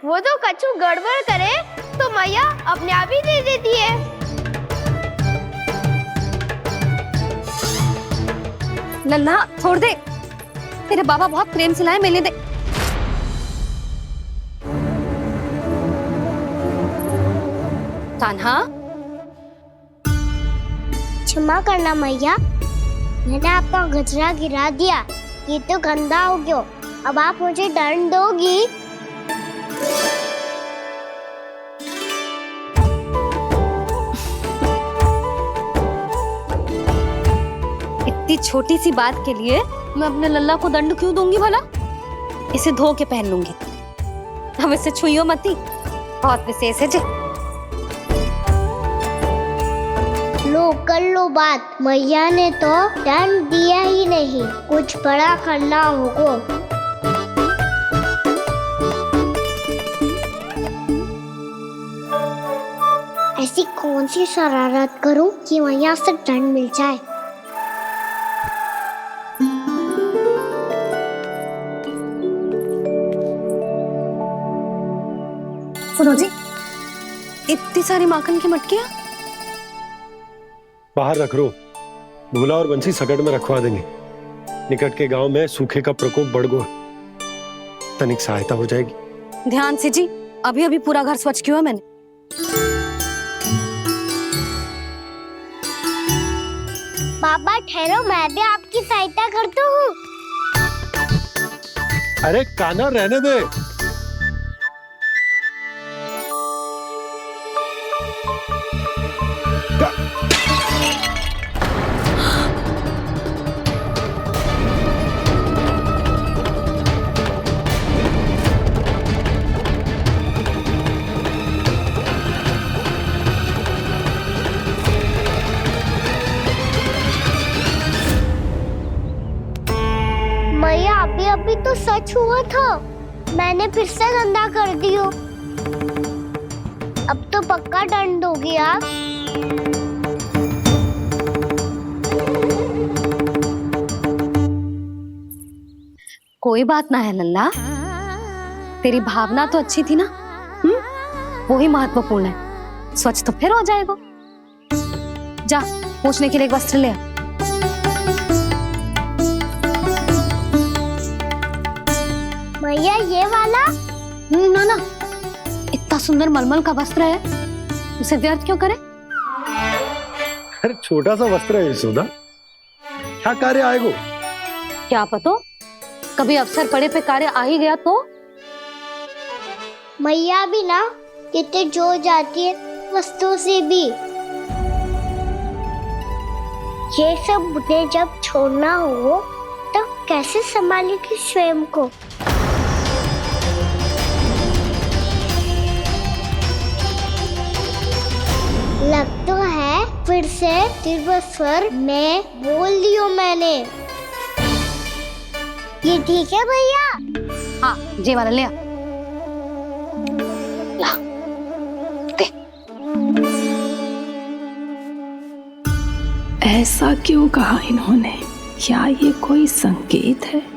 वो तो कछु गड़बड़ करे तो मैया अपने आप ही दे देती है। लल्ला छोड़ दे, तेरे बाबा बहुत प्रेम से लाए, मिलने दे। कान्हा, क्षमा करना मैया, मैंने आपका गजरा गिरा दिया, ये तो गंदा हो गया। अब आप मुझे दंड दोगी? इतनी छोटी सी बात के लिए मैं अपने लल्ला को दंड क्यों दूंगी भला? इसे धो के पहन लूंगी। हम इसे छुइयो मती, बहुत विशेष है जी। लो कर लो बात, मैया ने तो दंड दिया ही नहीं, कुछ बड़ा करना होगा। ऐसी कौन सी शरारत करूं कि मैया से दंड मिल जाए? सुनो जी, इतनी सारी माखन की मटकियां बाहर रख रो, भूला और बंसी सकट में रखवा देंगे। निकट के गांव में सूखे का प्रकोप बढ़ गया, तनिक सहायता हो जाएगी। ध्यान से जी, अभी अभी पूरा घर स्वच्छ किया मैंने। बाबा ठहरो, मैं भी आपकी सहायता करता हूँ। अरे कान्हा रहने दे। मैया अभी तो सच हुआ था, मैंने फिर से गंदा कर दियो। अब तो पक्का दंड दोगी आप। कोई बात ना है लल्ला, तेरी भावना तो अच्छी थी ना, वही महत्वपूर्ण है। स्वच्छ तो फिर हो जाएगा। जा पोंछने के लिए एक वस्त्र ले आ। भैया ये वाला? ना ना, इतना सुंदर मलमल का वस्त्र है, उसे व्यर्थ क्यों करे? अरे छोटा सा वस्त्र है यशोदा, क्या कार्य आएगा? क्या पता, कभी अवसर पड़े पे कार्य आ ही गया तो। मैया भी ना कितने जो जाती है वस्तुओं से भी। ये सब मुझे जब छोड़ना हो तो कैसे संभालेगी स्वयं को? लग तो है फिर से तीव्र स्वर में बोल दियो मैंने। ये ठीक है भैया? हाँ, जे वाला ले आ। ला, दे। ऐसा क्यों कहा इन्होंने? क्या ये कोई संकेत है?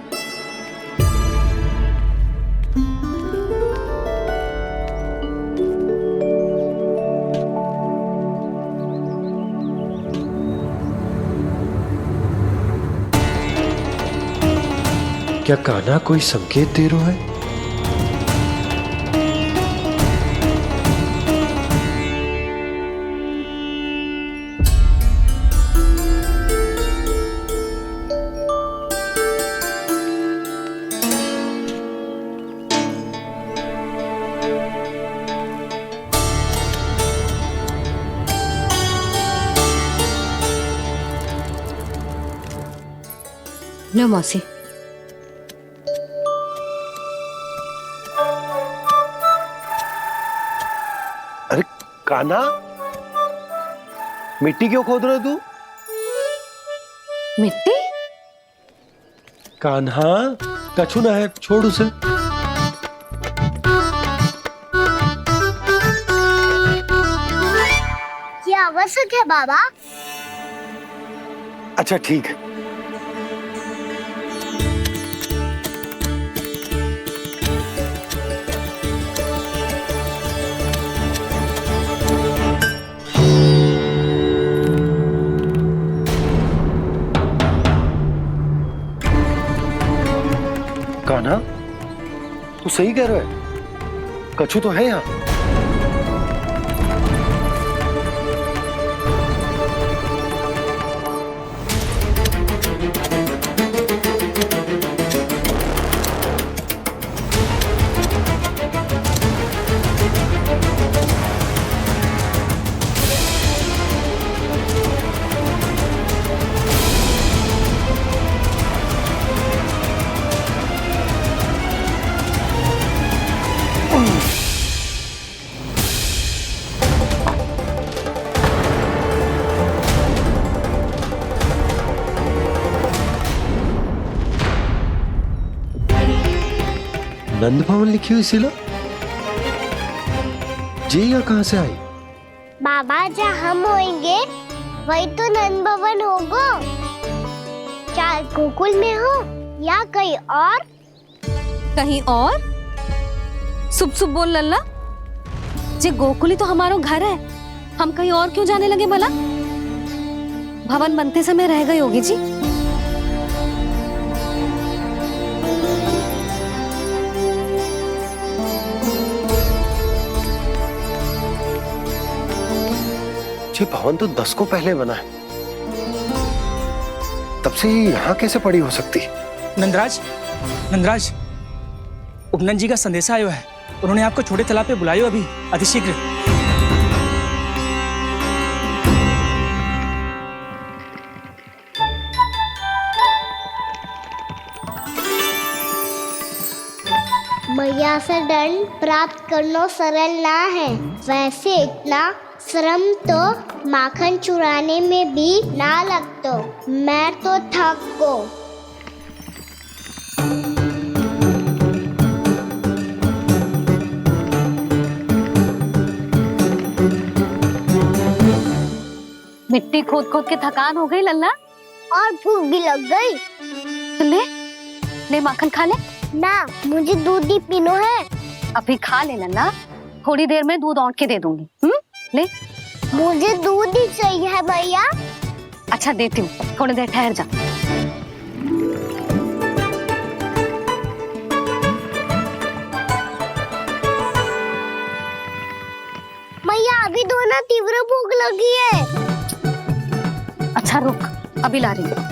क्या कान्हा कोई संकेत दे रहा है? लो मौसी। अरे कान्हा, मिट्टी क्यों खोद रहे तू? मिट्टी? कान्हा, कछु ना है, छोड़ उसे। ये आवश्यक है बाबा। अच्छा ठीक है। तू सही कह रहा है, कछु तो है यहाँ। नंद भवन लिखी हुई सिला, जी यहाँ कहाँ से आई? बाबा जहाँ हम होंगे वही तो नंद भवन होगा। चाहे गोकुल में हो या कहीं और। कहीं और? सुब सुब बोल लल्ला, जे गोकुली तो हमारो घर है, हम कहीं और क्यों जाने लगे भला? भवन बनते समय रह गई होगी जी। ये भवन तो 10 को पहले बना है, तब से ये यहाँ कैसे पड़ी हो सकती? नंदराज, नंदराज, उपनंद जी का संदेशा आयो है। उन्होंने आपको छोटे तालाब पे बुलायो अभी, अतिशीघ्र। मैया से दंड प्राप्त करना सरल ना है। वैसे इतना श्रम तो माखन चुराने में भी ना लगतो। मैं तो थक गो। मिट्टी खोद खोद के थकान हो गई लल्ला, और भूख भी लग गई। तो ले ले माखन खा ले। ना, मुझे दूध ही पीनो है। अभी खा ले लल्ला, थोड़ी देर में दूध औंट के दे दूंगी। ले। मुझे दूध ही चाहिए है भैया। अच्छा देती हूँ, थोड़ी देर ठहर जा। मैया अभी तो ना तीव्र भूख लगी है। अच्छा रुक, अभी ला रही हूँ।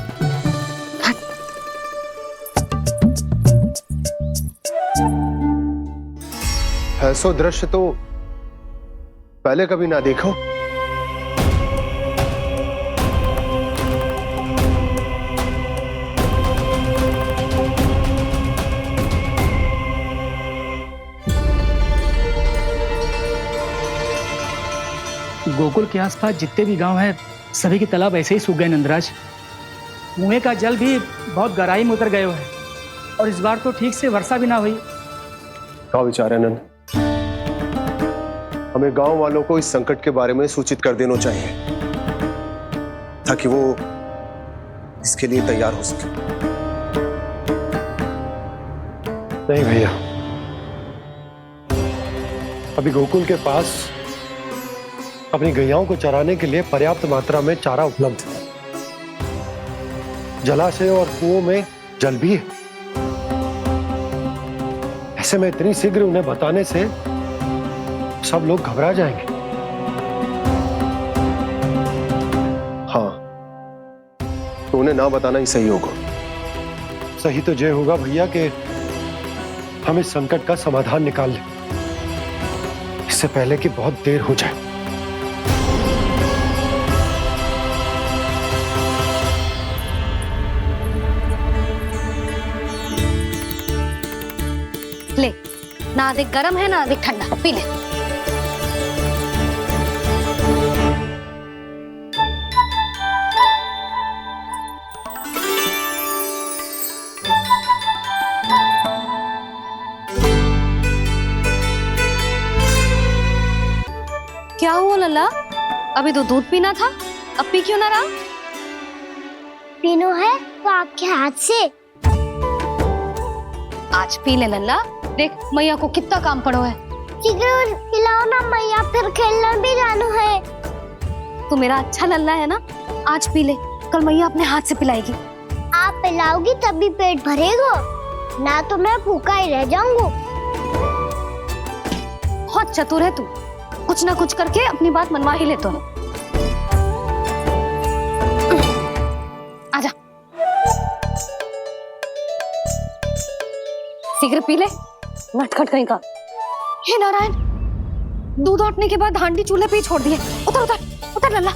ऐसा दृश्य तो पहले कभी ना देखो। गोकुल के आसपास जितने भी गांव हैं, सभी के तालाब ऐसे ही सूख गए नंदराज। कुएं का जल भी बहुत गहराई में उतर गए है, और इस बार तो ठीक से वर्षा भी ना हुई। क्या विचार है नंद? हमें गांव वालों को इस संकट के बारे में सूचित कर देना चाहिए, ताकि वो इसके लिए तैयार हो सके। नहीं भैया, अभी गोकुल के पास अपनी गैयाओं को चराने के लिए पर्याप्त मात्रा में चारा उपलब्ध है। जलाशय और कुओं में जल भी है। ऐसे में इतनी शीघ्र उन्हें बताने से सब लोग घबरा जाएंगे। हाँ, तो उन्हें ना बताना ही सही होगा। सही तो ये होगा भैया कि हम इस संकट का समाधान निकाल लें, इससे पहले कि बहुत देर हो जाए। ले, ना अधिक गर्म है ना अधिक ठंडा, पी ले। क्या हुआ लल्ला? अभी तो दूध पीना था, अब पी क्यों ना रहा? पीनो है तो आपके हाथ से। आज पी ले लल्ला, देख मैया को कितना काम पड़ो है। शीघ्र पिलाओ ना मैया, फिर खेलना भी जानो है। तू मेरा अच्छा लल्ला है ना, आज पी ले, कल मैया अपने हाथ से पिलाएगी। आप पिलाओगी तभी पेट भरेगा, ना तो मैं भूखा ही रह जाऊंगा। बहुत चतुर है तू, कुछ ना कुछ करके अपनी बात मनवा ही लेता है। आजा, शीघ्र पी ले, नटखट कहीं का। हे नारायण, दूध औटने के बाद हांडी चूल्हे पे ही छोड़ दिए। उतर उतर उतर लल्ला।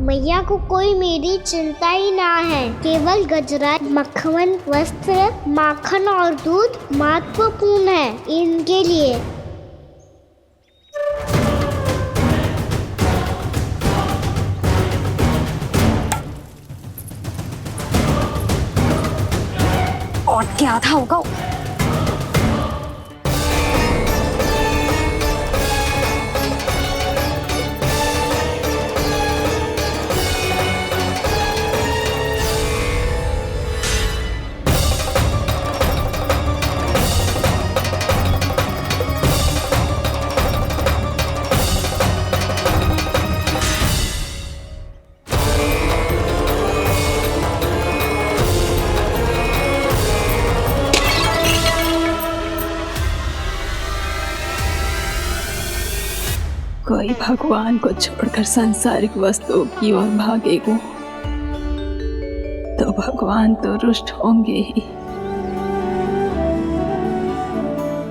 मैया को कोई मेरी चिंता ही ना है। केवल गजरा, मक्खन, वस्त्र, माखन और दूध महत्वपूर्ण है इनके लिए। और क्या आधा होगा। कोई भगवान को छोड़कर सांसारिक वस्तुओं की ओर भागेगा तो भगवान तो रुष्ट होंगे ही,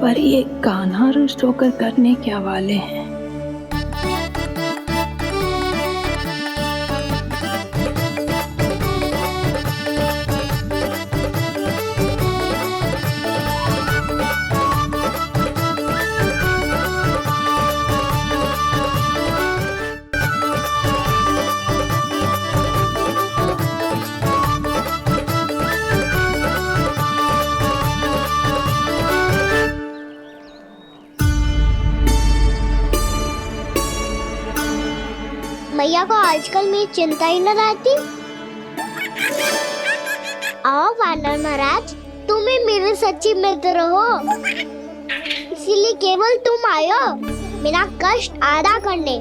पर ये कान्हा रुष्ट होकर करने क्या वाले हैं। मैया को आजकल मेरी चिंता ही न रहती। आओ वानर महाराज, तुम ही मेरे सच्ची मित्र हो, इसीलिए केवल तुम आयो मेरा कष्ट आधा करने।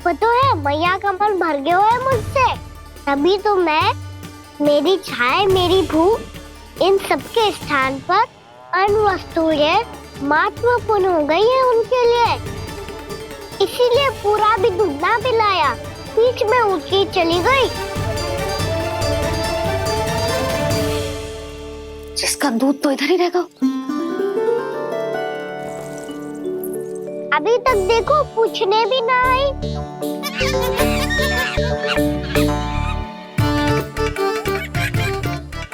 पता है मैया का मन भर गया है मुझसे, तभी तो मैं, मेरी छाया, मेरी भूख, इन सबके स्थान पर अन्य वस्तुएं महत्वपूर्ण हो गई है उनके लिए। इसीलिए पूरा भी दूध ना पिलाया, बीच में उठ के चली गई। जिसका दूध तो इधर ही रहेगा। अभी तक देखो पूछने भी ना आई।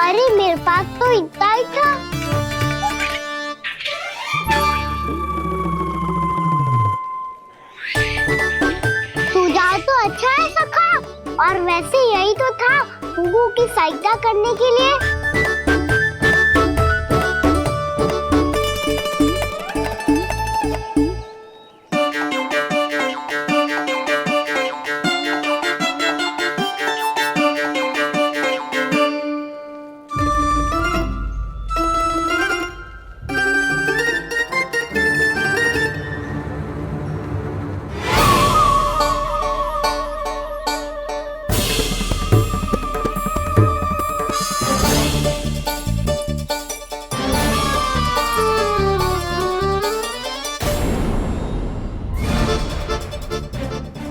अरे मेरे पास तो इतना ही था। सुझाव तो अच्छा है सखा, और वैसे यही तो था गुगु की सहायता करने के लिए।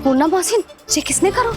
पूर्णा मौसी, ये किसने करो?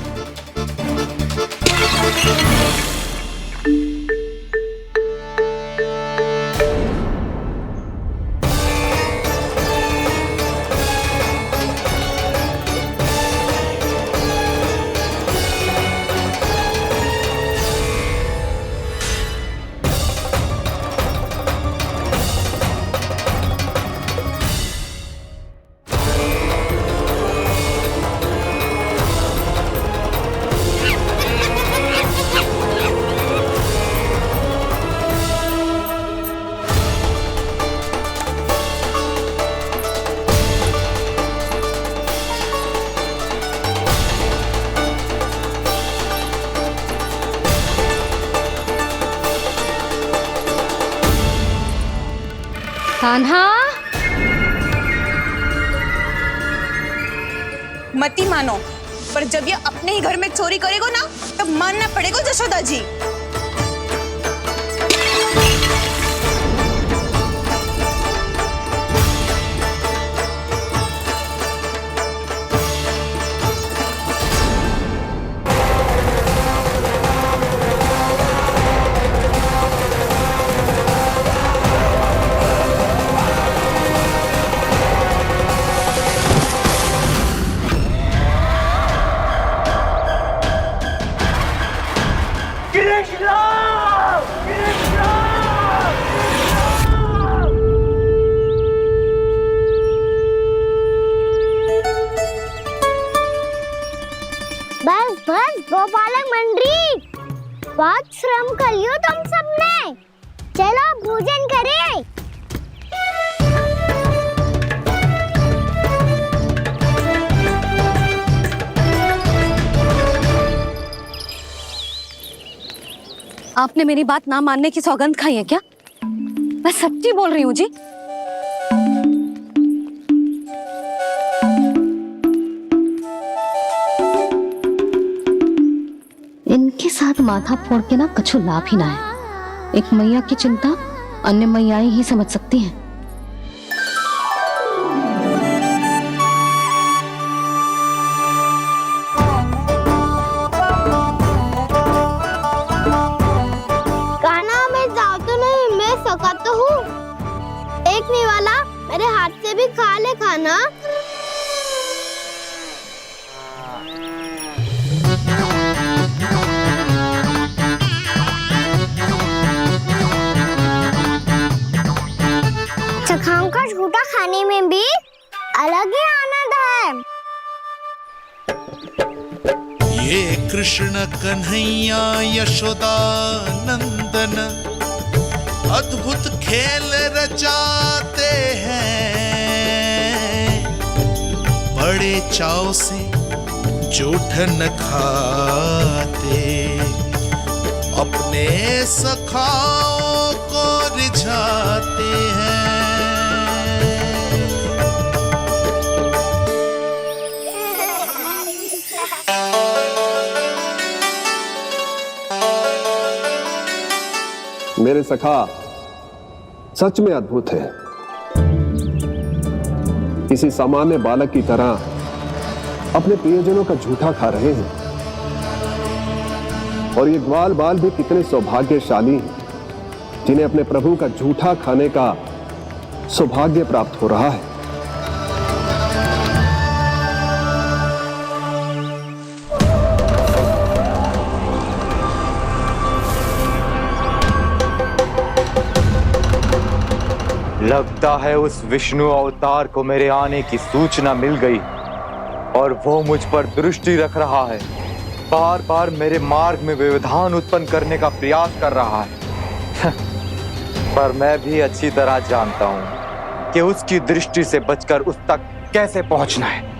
कान्हा, मती मानो, पर जब ये अपने ही घर में चोरी करेगा ना, तब मानना पड़ेगा जशोदा जी। बस बस गोपालक मंडली, बहुत श्रम कर लियो तुम सबने। चलो भोजन करें। आपने मेरी बात ना मानने की सौगंध खाई है क्या? मैं सच्ची बोल रही हूँ जी। इनके साथ माथा फोड़ के ना कछु लाभ ही ना है। एक मैया की चिंता अन्य मैयाएं ही समझ सकती हैं। कान्हा मैं जाऊँ तो नहीं, मैं सका तो हूँ। एक नहीं वाला मेरे हाथ से भी खा ले खाना। चखाओं का झूठा खाने में भी अलग ही आनंद है। ये कृष्ण कन्हैया यशोदा नंदन अद्भुत खेल रचाते हैं, बड़े चाव से जूठन खाते, अपने सखाओं को रिझाते हैं। मेरे सखा सच में अद्भुत है। किसी सामान्य बालक की तरह अपने प्रियजनों का झूठा खा रहे हैं। और ये ग्वाल बाल भी कितने सौभाग्यशाली हैं जिन्हें अपने प्रभु का झूठा खाने का सौभाग्य प्राप्त हो रहा है। लगता है उस विष्णु अवतार को मेरे आने की सूचना मिल गई और वो मुझ पर दृष्टि रख रहा है। बार बार मेरे मार्ग में व्यवधान उत्पन्न करने का प्रयास कर रहा है। पर मैं भी अच्छी तरह जानता हूं कि उसकी दृष्टि से बचकर उस तक कैसे पहुंचना है।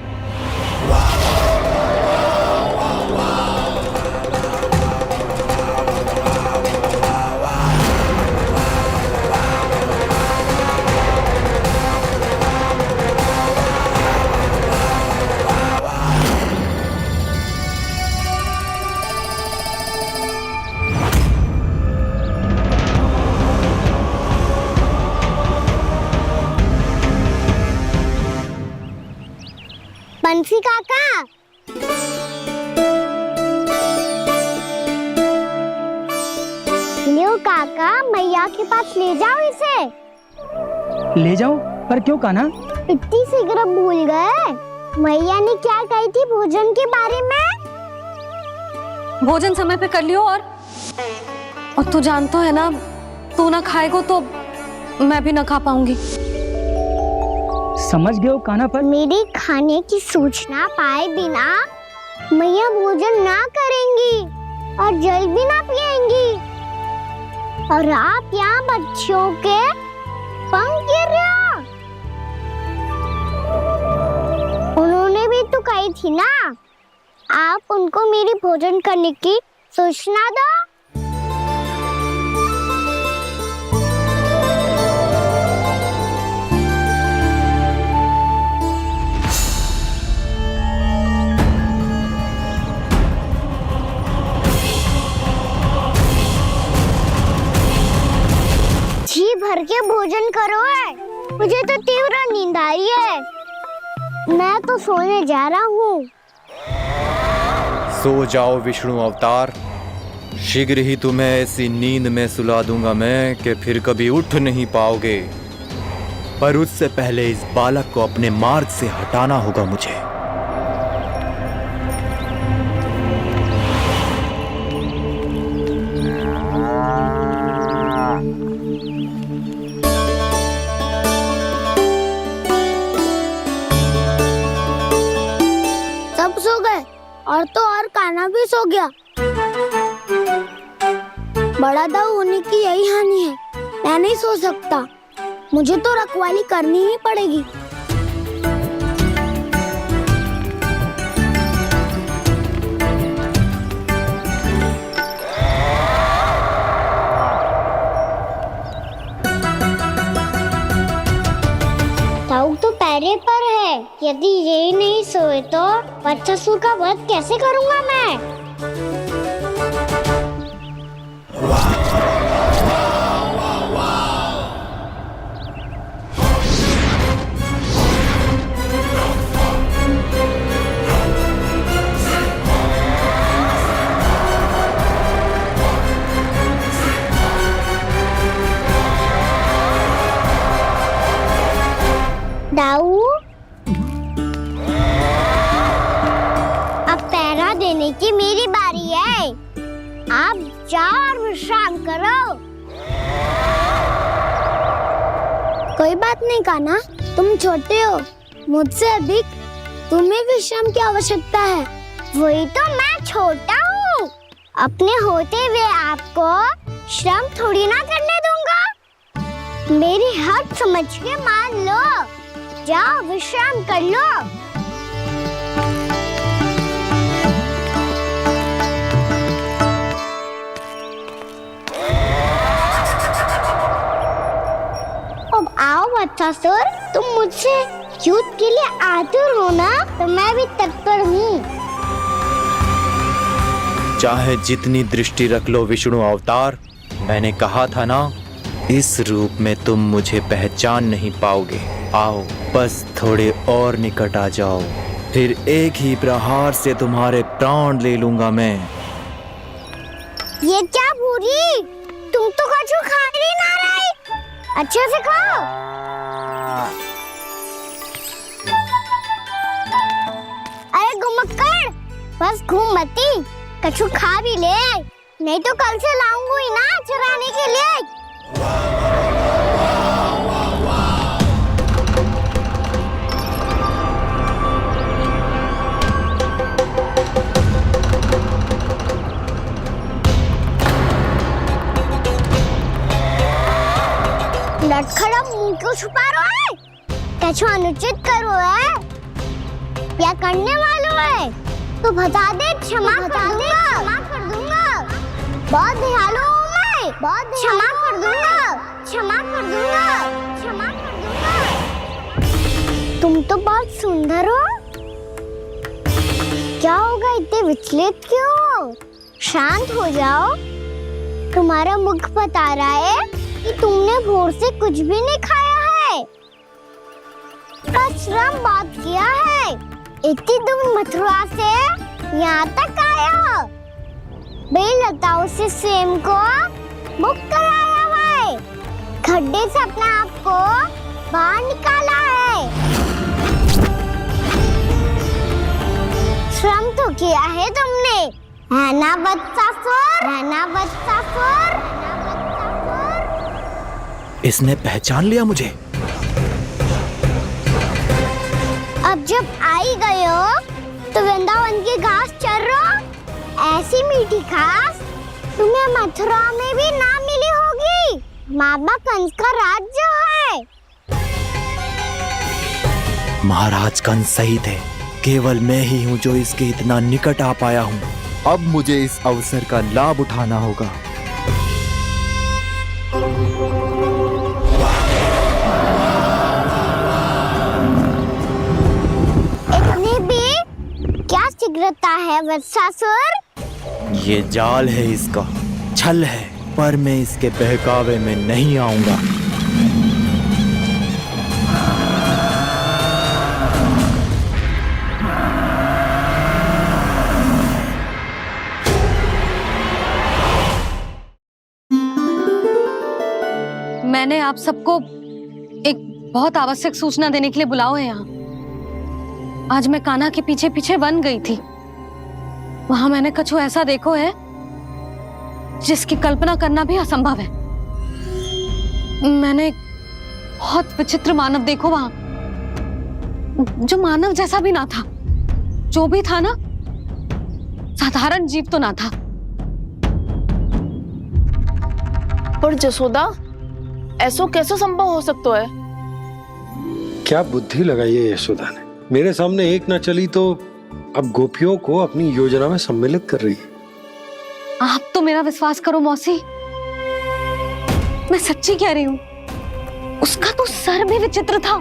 बंसी काका, लियो काका, मैया के पास ले जाओ इसे। ले जाऊं? पर क्यों कान्हा? इतनी शीघ्र भूल गए? मैया ने क्या कही थी भोजन के बारे में? भोजन समय पे कर लियो। और तू जानता है ना, तू ना खाएगा तो मैं भी ना खा पाऊंगी। समझ गए हो कान्हा? पर मेरी खाने की सूचना पाए बिना मैया भोजन ना करेंगी और जल भी ना पिएंगी। और आप यहाँ बच्चों के पंख गिर रहे हो। उन्होंने भी तो कही थी ना, आप उनको मेरी भोजन करने की सूचना दो। मुझे तो तीव्र नींद आ रही है। मैं तो सोने जा रहा हूँ। सो जाओ विष्णु अवतार, शीघ्र ही तुम्हें ऐसी नींद में सुला दूंगा मैं कि फिर कभी उठ नहीं पाओगे। पर उससे पहले इस बालक को अपने मार्ग से हटाना होगा मुझे। सब सो गए और तो और कान्हा भी सो गया। बड़ा दाऊ होने की यही हानि है। मैं नहीं सो सकता, मुझे तो रखवाली करनी ही पड़ेगी। दाऊ तो पैरे पर है। यदि ये नहीं सोए तो वत्सासुर का वध कैसे करूंगा मैं? दाऊ, अब पहरा देने की मेरी बारी है। आप जाओ और विश्राम करो। कोई बात नहीं कान्हा, तुम छोटे हो, मुझसे अधिक तुम्हें विश्राम की आवश्यकता है। वही तो मैं छोटा हूँ, अपने होते हुए आपको श्रम थोड़ी ना करने दूंगा। मेरी हद समझ के मान लो। जाओ विश्राम कर लो। अब आओ वत्सासुर, तुम मुझसे युद्ध के लिए आतुर हो ना, तो मैं भी तत्पर हूँ। चाहे जितनी दृष्टि रख लो विष्णु अवतार, मैंने कहा था ना, इस रूप में तुम मुझे पहचान नहीं पाओगे। आओ बस थोड़े और निकट आ जाओ, फिर एक ही प्रहार से तुम्हारे प्राण ले लूंगा मैं। ये क्या भूरी, तुम तो कछु खा ही ना रही। अच्छे से खाओ। अरे घुमक्कड़, बस घूम मती, कछु खा भी ले, नहीं तो कल से लाऊंगी ही ना चराने के लिए। लटखड़ा मुंह क्यों छुपा रहा है? कछु अनुचित करो है या करने वालों है तो बता दे, क्षमा कर दूंगा। बहुत दयालु हूँ मैं, बहुत क्षमा कर दूंगा। तुम तो बहुत सुंदर हो। क्या होगा, इतने विचलित क्यों हो? शांत हो जाओ। तुम्हारा मुख बता रहा है कि तुमने भोर से कुछ भी नहीं खाया है, श्रम बहुत किया है। इतनी दूर मथुरा से यहाँ तक आया हो, बेलताओं से स्वयं को मुक्त कराया है, खड्डे से अपने आप को बाहर निकाला है। श्रम तो किया है तुमने, है ना वत्सासुर? इसने पहचान लिया मुझे। अब जब आई गए हो तो वृंदावन की घास चर रहो। ऐसी मीठी घास तुम्हें मथुरा में भी ना मिली होगी। मामा कंस का राज जो है। महाराज कंस सही थे, केवल मैं ही हूँ जो इसके इतना निकट आ पाया हूँ। अब मुझे इस अवसर का लाभ उठाना होगा। इतनी भी क्या शीघ्रता है वत्सासुर? ये जाल है इसका, छल है, पर मैं इसके बहकावे में नहीं आऊंगा। मैंने आप सबको एक बहुत आवश्यक सूचना देने के लिए बुलाओ है यहाँ। आज मैं कान्हा के पीछे पीछे वन गई थी। वहां मैंने कछु ऐसा देखो है जिसकी कल्पना करना भी असंभव है। मैंने बहुत विचित्र मानव देखो वहां, जो मानव जैसा भी ना था। जो भी था ना, साधारण जीव तो ना था। पर जसोदा, ऐसा कैसे संभव हो सकता है? क्या बुद्धि लगाई है यशोदा ने। मेरे सामने एक ना चली तो अब गोपियों को अपनी योजना में सम्मिलित कर रही है। आप तो मेरा विश्वास करो मौसी, मैं सच्ची कह रही हूँ। उसका तो सर भी विचित्र था।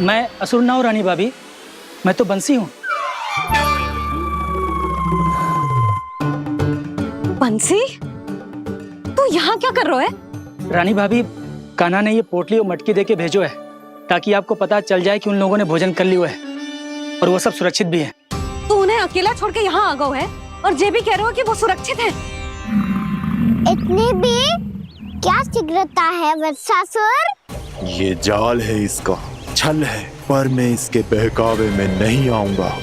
मैं असुर ना हूं रानी भाभी, मैं तो बंसी हूँ। बंसी, तू यहाँ क्या कर रहा है? रानी भाभी, कान्हा ने ये पोटली और मटकी देके भेजो है ताकि आपको पता चल जाए कि उन लोगों ने भोजन कर लिया है और वो सब सुरक्षित भी है। तू उन्हें अकेला छोड़ के यहाँ आ गया है और ये भी कह रहे हो कि वो सुरक्षित है। इतनी भी क्या शीघ्रता है वत्सासुर? ये जाल है, इसका छल है, पर मैं इसके बहकावे में नहीं आऊंगा।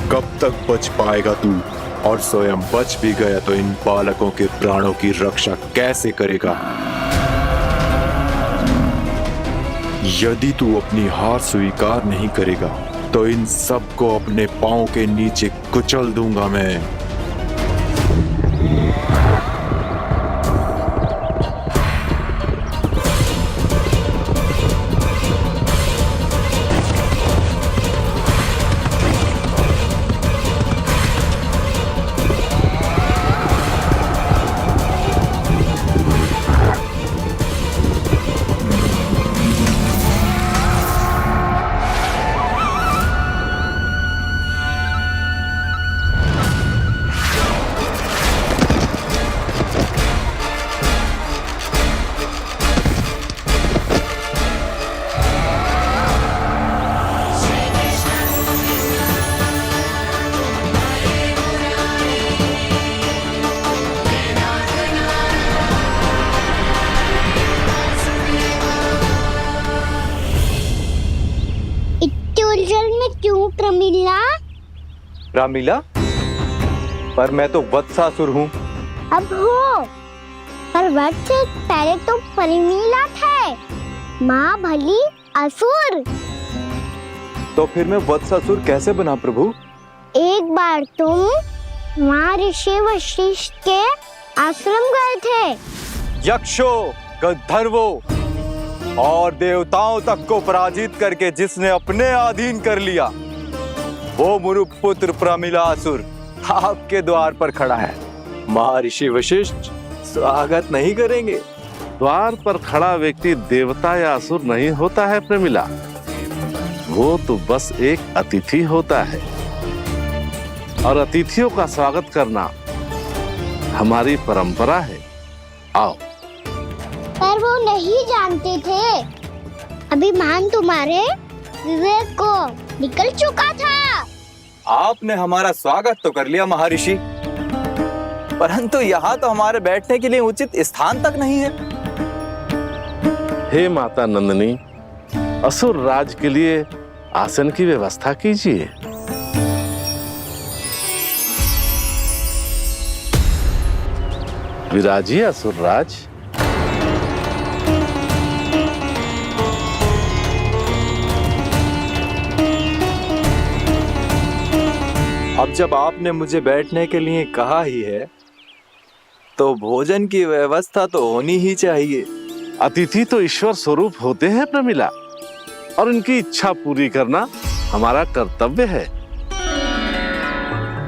कब तक बच पाएगा तू? और स्वयं बच भी गया तो इन बालकों के प्राणों की रक्षा कैसे करेगा? यदि तू अपनी हार स्वीकार नहीं करेगा तो इन सबको अपने पांव के नीचे कुचल दूंगा मैं। क्यों प्रमिला? रामीला, पर मैं तो वत्सासुर हूँ। अब हो, पर वत्स से पहले तो परिमीला थे। माँ भली असुर। तो फिर मैं वत्सासुर कैसे बना प्रभु? एक बार तुम वहाँ ऋषि वशिष्ठ के आश्रम गए थे। यक्षो, गंधर्वों और देवताओं तक को पराजित करके जिसने अपने अधीन कर लिया, वो मुरुपुत्र प्रमिलासुर आपके द्वार पर खड़ा है। महर्षि वशिष्ठ स्वागत नहीं करेंगे? द्वार पर खड़ा व्यक्ति देवता या असुर नहीं होता है प्रमिला, वो तो बस एक अतिथि होता है और अतिथियों का स्वागत करना हमारी परंपरा है। आओ। पर वो नहीं जानते थे। अभिमान तुम्हारे विवेक को निकल चुका था। आपने हमारा स्वागत तो कर लिया महर्षि, परंतु यहाँ तो हमारे बैठने के लिए उचित स्थान तक नहीं है। हे माता नंदिनी, असुर राज के लिए आसन की व्यवस्था कीजिए। विराजिए असुर राज। अब जब आपने मुझे बैठने के लिए कहा ही है तो भोजन की व्यवस्था तो होनी ही चाहिए। अतिथि तो ईश्वर स्वरूप होते हैं प्रमिला, और उनकी इच्छा पूरी करना हमारा कर्तव्य है।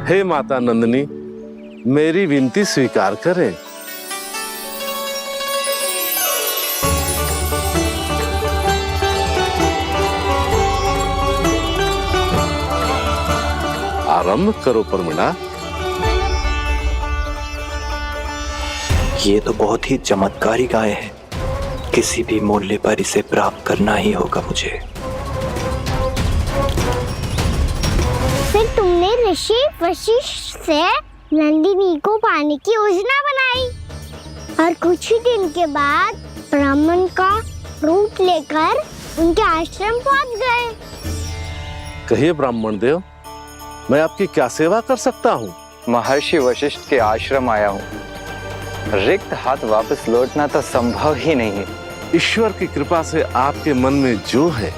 हे माता नंदिनी, मेरी विनती स्वीकार करें। आरंभ करो प्रमिला। ये तो बहुत ही चमत्कारी गाय है, किसी भी मूल्य पर इसे प्राप्त करना ही होगा मुझे। फिर तुमने ऋषि वशिष्ठ से नंदिनी को पाने की योजना बनाई और कुछ ही दिन के बाद ब्राह्मण का रूप लेकर उनके आश्रम पहुंच गए। कहिए ब्राह्मण देव, मैं आपकी क्या सेवा कर सकता हूँ? महर्षि वशिष्ठ के आश्रम आया हूँ। रिक्त हाथ वापस लौटना तो संभव ही नहीं है। ईश्वर की कृपा से आपके मन में जो है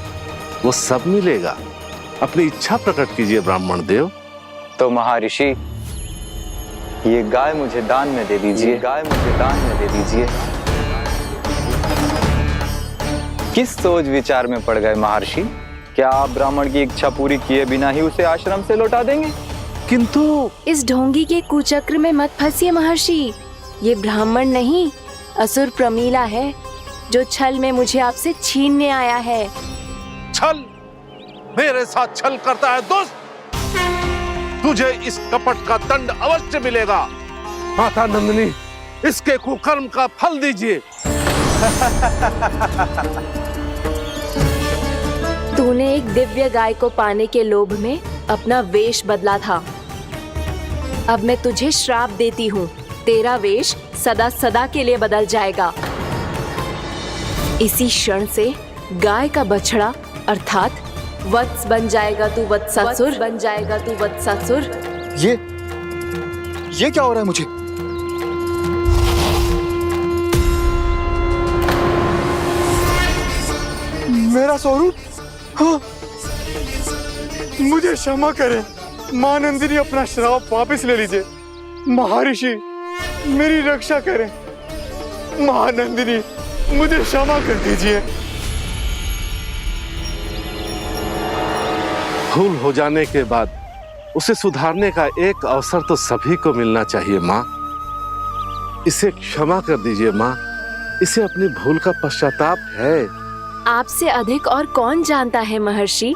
वो सब मिलेगा। अपनी इच्छा प्रकट कीजिए ब्राह्मण देव। तो महर्षि, ये गाय मुझे दान में दे दीजिए। गाय मुझे दान में दे दीजिए। किस सोच विचार में पड़ गए महर्षि? क्या आप ब्राह्मण की इच्छा पूरी किए बिना ही उसे आश्रम से लौटा देंगे? किंतु इस ढोंगी के कुचक्र में मत फंसिए महर्षि। ये ब्राह्मण नहीं, असुर प्रमीला है, जो छल में मुझे आपसे छीनने आया है। छल? मेरे साथ छल करता है दोस्त? तुझे इस कपट का दंड अवश्य मिलेगा। माता नंदिनी, इसके कुकर्म का फल दीजिए। तूने एक दिव्य गाय को पाने के लोभ में अपना वेश बदला था। अब मैं तुझे श्राप देती हूँ, तेरा वेश सदा सदा के लिए बदल जाएगा। इसी क्षण से गाय का बछड़ा अर्थात वत्स बन जाएगा तू वत्सासुर। बन जाएगा तू वत्सासुर। ये क्या हो रहा है मुझे? मेरा स्वरूप? हाँ। मुझे क्षमा करें मां नंदिनी, अपना श्राप वापस ले लीजिए। महर्षि, मेरी रक्षा करें। महानंदिनी, मुझे क्षमा कर दीजिए। भूल हो जाने के बाद उसे सुधारने का एक अवसर तो सभी को मिलना चाहिए माँ। इसे क्षमा कर दीजिए माँ, इसे अपनी भूल का पश्चाताप है। आपसे अधिक और कौन जानता है महर्षि,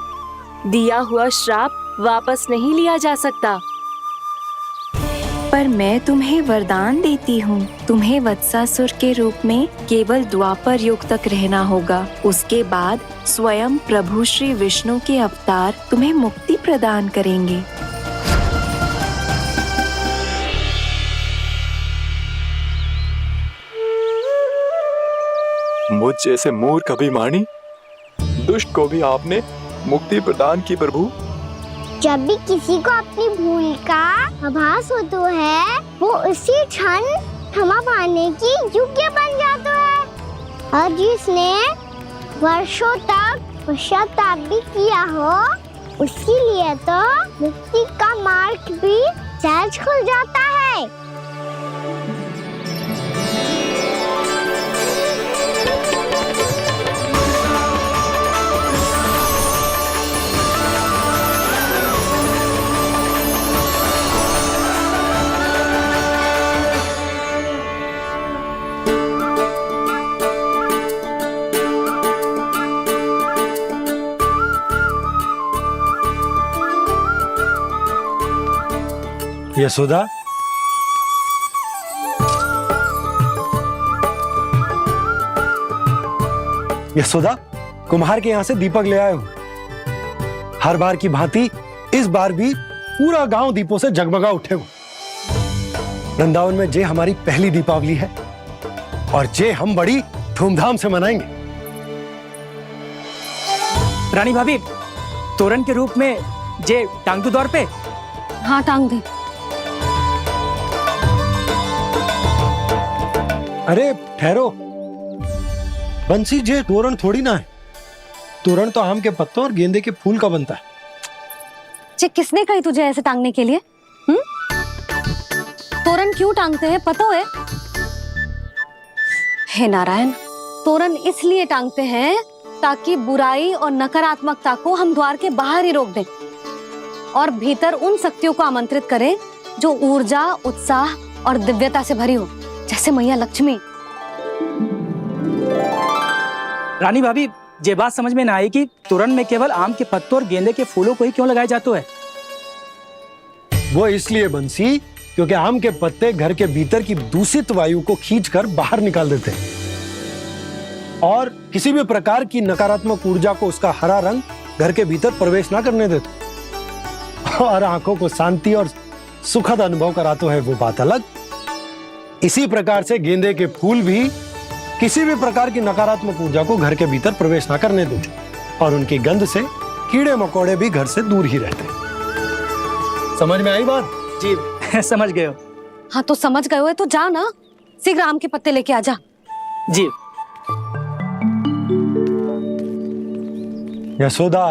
दिया हुआ श्राप वापस नहीं लिया जा सकता। पर मैं तुम्हें वरदान देती हूँ, तुम्हें वत्सासुर के रूप में केवल द्वापर युग तक रहना होगा। उसके बाद स्वयं प्रभु श्री विष्णु के अवतार तुम्हें मुक्ति प्रदान करेंगे। मुझ जैसे मूर्ख अभिमानी दुष्ट को भी आपने मुक्ति प्रदान की प्रभु। जब भी किसी को अपनी भूल का आभास होता है, वो उसी क्षण क्षमा पाने की योग्य बन जाता है। और जिसने वर्षों तक पश्चाताप भी किया हो, उसके लिए तो मुक्ति का मार्ग भी सहज खुल जाता है। यशोदा, यशोदा, कुम्हार के यहाँ से दीपक ले आया हूं। हर बार की भांति इस बार भी पूरा गांव दीपों से जगमगा उठे हो। वृंदावन में जे हमारी पहली दीपावली है और जे हम बड़ी धूमधाम से मनाएंगे। रानी भाभी, तोरण के रूप में जे टांग दो दौर पे। हाँ, टांग दे। अरे ठहरो बंसी, जे तोरण थोड़ी ना है। तोरण तो आम के पत्तों और गेंदे के फूल का बनता है। जे किसने कही तुझे ऐसे टांगने के लिए? तोरण क्यों टांगते हैं पता है? हे नारायण, तोरण इसलिए टांगते हैं ताकि बुराई और नकारात्मकता को हम द्वार के बाहर ही रोक दें और भीतर उन शक्तियों को आमंत्रित करें जो ऊर्जा, उत्साह और दिव्यता से भरी हो, जैसे मैया लक्ष्मी। रानी भाभी, ये बात समझ में ना आई कि तोरण में केवल आम के पत्तों और गेंदे के फूलों को ही क्यों लगाया जाता है? वो इसलिए बंसी, क्योंकि आम के पत्ते घर के भीतर की दूषित वायु को खींचकर बाहर निकाल देते हैं और किसी भी प्रकार की नकारात्मक ऊर्जा को उसका हरा रंग घर के भीतर प्रवेश ना करने देते और आंखों को शांति और सुखद अनुभव कराते है, वो बात अलग। इसी प्रकार से गेंदे के फूल भी किसी भी प्रकार की नकारात्मक ऊर्जा को घर के भीतर प्रवेश ना करने देते और उनकी गंध से कीड़े मकोड़े भी घर से दूर ही रहते। समझ में आई बात? जी समझ गए हो। हाँ तो समझ गए हो तो जा ना, शीघ्र आम के पत्ते लेके आ जा। जी। यशोदा,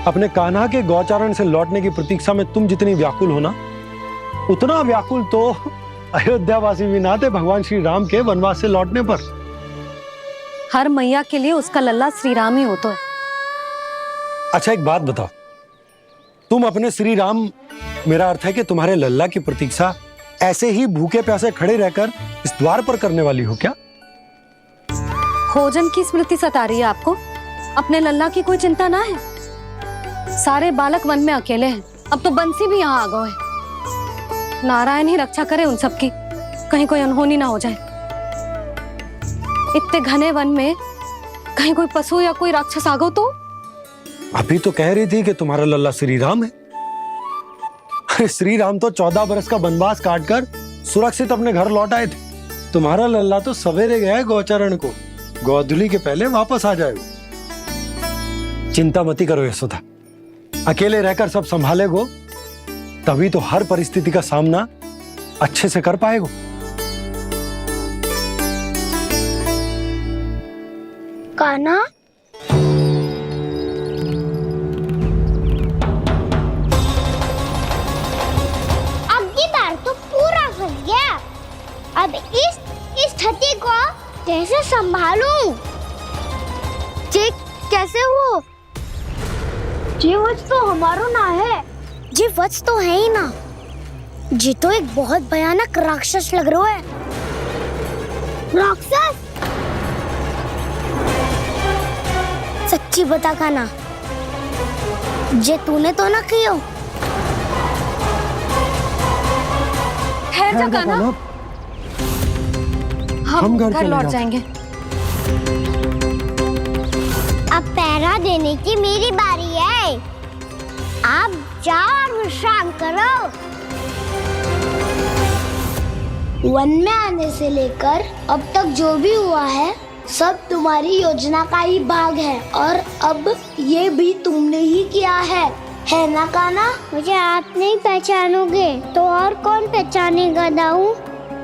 अपने कान्हा के गौचारण से लौटने की प्रतीक्षा में तुम जितनी व्याकुल हो ना, उतना व्याकुल तो अयोध्यावासी भी ना थे भगवान श्री राम के वनवास से लौटने पर। हर मैया के लिए उसका लल्ला श्री राम ही होता है। अच्छा एक बात बताओ, तुम अपने श्री राम, मेरा अर्थ है कि तुम्हारे लल्ला की प्रतीक्षा ऐसे ही भूखे प्यासे खड़े रहकर इस द्वार पर करने वाली हो क्या? भोजन की स्मृति सता रही है आपको? अपने लल्ला की कोई चिंता ना है। सारे बालक वन में अकेले हैं, अब तो बंसी भी यहाँ आ गए हैं। नारायण ही रक्षा करे उन सबकी, कहीं कोई अनहोनी ना हो जाए। इतने घने वन में कहीं कोई पशु या कोई राक्षस आ गो तो? अभी तो कह रही थी कि तुम्हारा लल्ला श्री राम है। अरे श्री राम तो 14 बरस का वनवास काटकर सुरक्षित अपने घर लौट आए थे। तुम्हारा लल्ला तो सवेरे गया है गौचरण को, गोधूली के पहले वापस आ जाएगा। चिंता मती करो यशोदा, अकेले रहकर सब संभालेगो तभी तो हर परिस्थिति का सामना अच्छे से कर पाएगो। कान्हा, अब की बार तो पूरा फंस गया। अब इस स्थिति को कैसे संभालूं? जी कैसे हो? जी वत्स तो हमारो ना है। जी वत्स तो है ही ना। जी तो एक बहुत भयानक राक्षस लग रहा है। राक्षस? सच्ची बता कान्हा, जे तूने तो ना कियो? ठहर जा कान्हा, हम घर लौट जाएंगे। अब पहरा देने की मेरी बारी है। आप जाओ और विश्राम करो। वन में आने से लेकर अब तक जो भी हुआ है सब तुम्हारी योजना का ही भाग है और अब ये भी तुमने ही किया है ना कान्हा? मुझे आप नहीं पहचानोगे तो और कौन पहचानेगा दाऊ?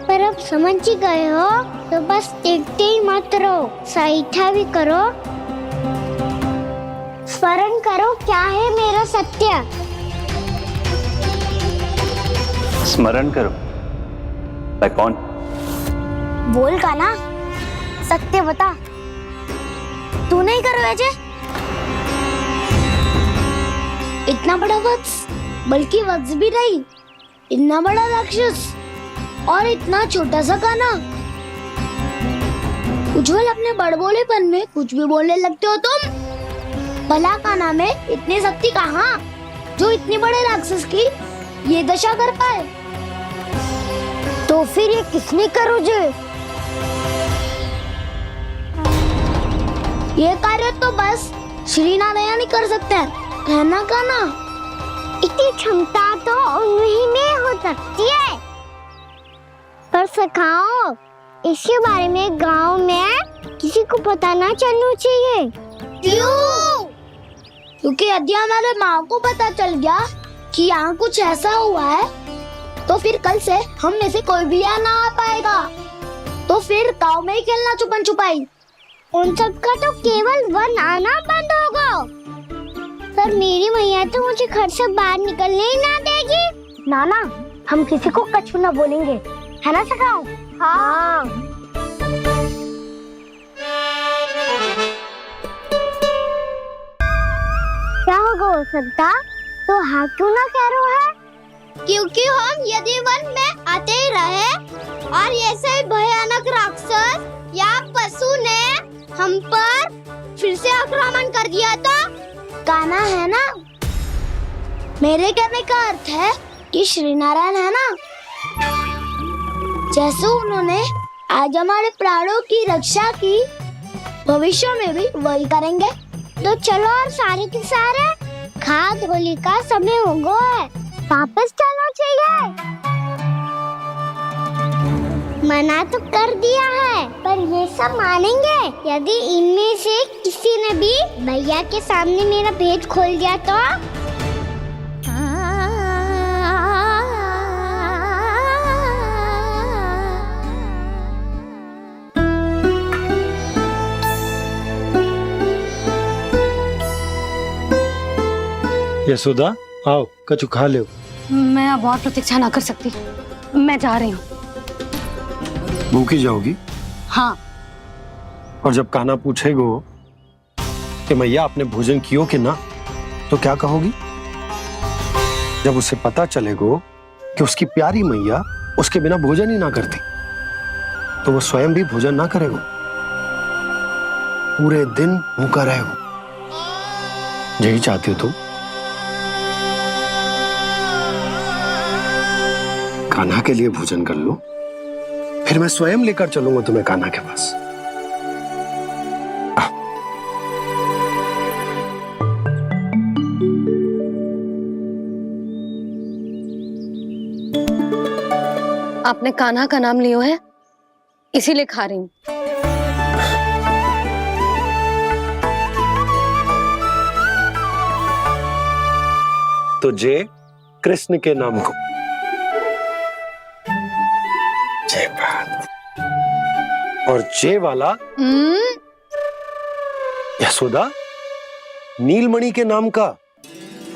पर अब समझ ही गए हो तो बस देखते ही मत रहो, सहीठा भी करो। स्मरण करो क्या है मेरा सत्य। स्मरण करो? मैं कौन? बोल कान्हा, सत्य बता। तू नहीं करो अजय? इतना बड़ा वत्स, बल्कि वत्स भी नहीं, इतना बड़ा राक्षस और इतना छोटा सा कान्हा। उज्जवल अपने बड़बोलेपन में कुछ भी बोलने लगते हो तुम। भला कान्हा में इतनी शक्ति कहाँ जो इतने बड़े राक्षस की ये दशा कर पाए? तो फिर ये किसने करो जे? ये कार्य तो बस श्री नारायण ही कर सकते हैं, है ना कान्हा? इतनी क्षमता तो उन्हीं में हो सकती है। पर सखाओ, इसके बारे में गांव में किसी को पता ना चलना चाहिए। क्यों? क्योंकि यदि हमारे माँ को पता चल गया कि यहाँ कुछ ऐसा हुआ है तो फिर कल से हम में से कोई भी यहाँ ना आ पाएगा। तो फिर गांव में ही खेलना छुपन छुपाई। उन सब का तो केवल वन आना बंद होगा। पर मेरी मैया तो मुझे घर से बाहर निकलने ही ना देगी। नाना, हम किसी को कछु ना बोलेंगे, है ना सखाओ? हाँ। क्या होगा संता? तो हाँ क्यों ना कह रहा है? क्योंकि हम यदि वन में आते ही रहे और ऐसे भयानक राक्षस या पशु ने हम पर फिर से आक्रमण कर दिया तो कान्हा है ना, मेरे कहने का अर्थ है कि श्री नारायण है ना, जैसे उन्होंने आज हमारे प्राणों की रक्षा की, भविष्य में भी वही करेंगे। तो चलो और सारे के सारे खाद होली का समय हो गया है, वापस चलना चाहिए। मना तो कर दिया है, पर ये सब मानेंगे यदि इनमें से किसी ने भी भैया के सामने मेरा भेद खोल दिया तो? यशोदा, आओ कछु खा लो। मैं अब और प्रतीक्षा ना कर सकती, मैं जा रही हूँ। भूखी जाओगी? हाँ। और जब कान्हा पूछेगो कि मैया आपने भोजन कियो कि ना, तो क्या कहोगी? जब उसे पता चलेगो कि उसकी प्यारी मैया उसके बिना भोजन ही ना करती, तो वो स्वयं भी भोजन ना करेगो, पूरे दिन भूखा रहेगो। यही चाहती हो तुम? कान्हा के लिए भोजन कर लो, फिर मैं स्वयं लेकर चलूंगा तुम्हें कान्हा के पास। आपने कान्हा का नाम लियो है, इसीलिए खा रही हूँ। तो जय कृष्ण के नाम को। जय बात। और जय वाला यशोदा, नीलमणि के नाम का।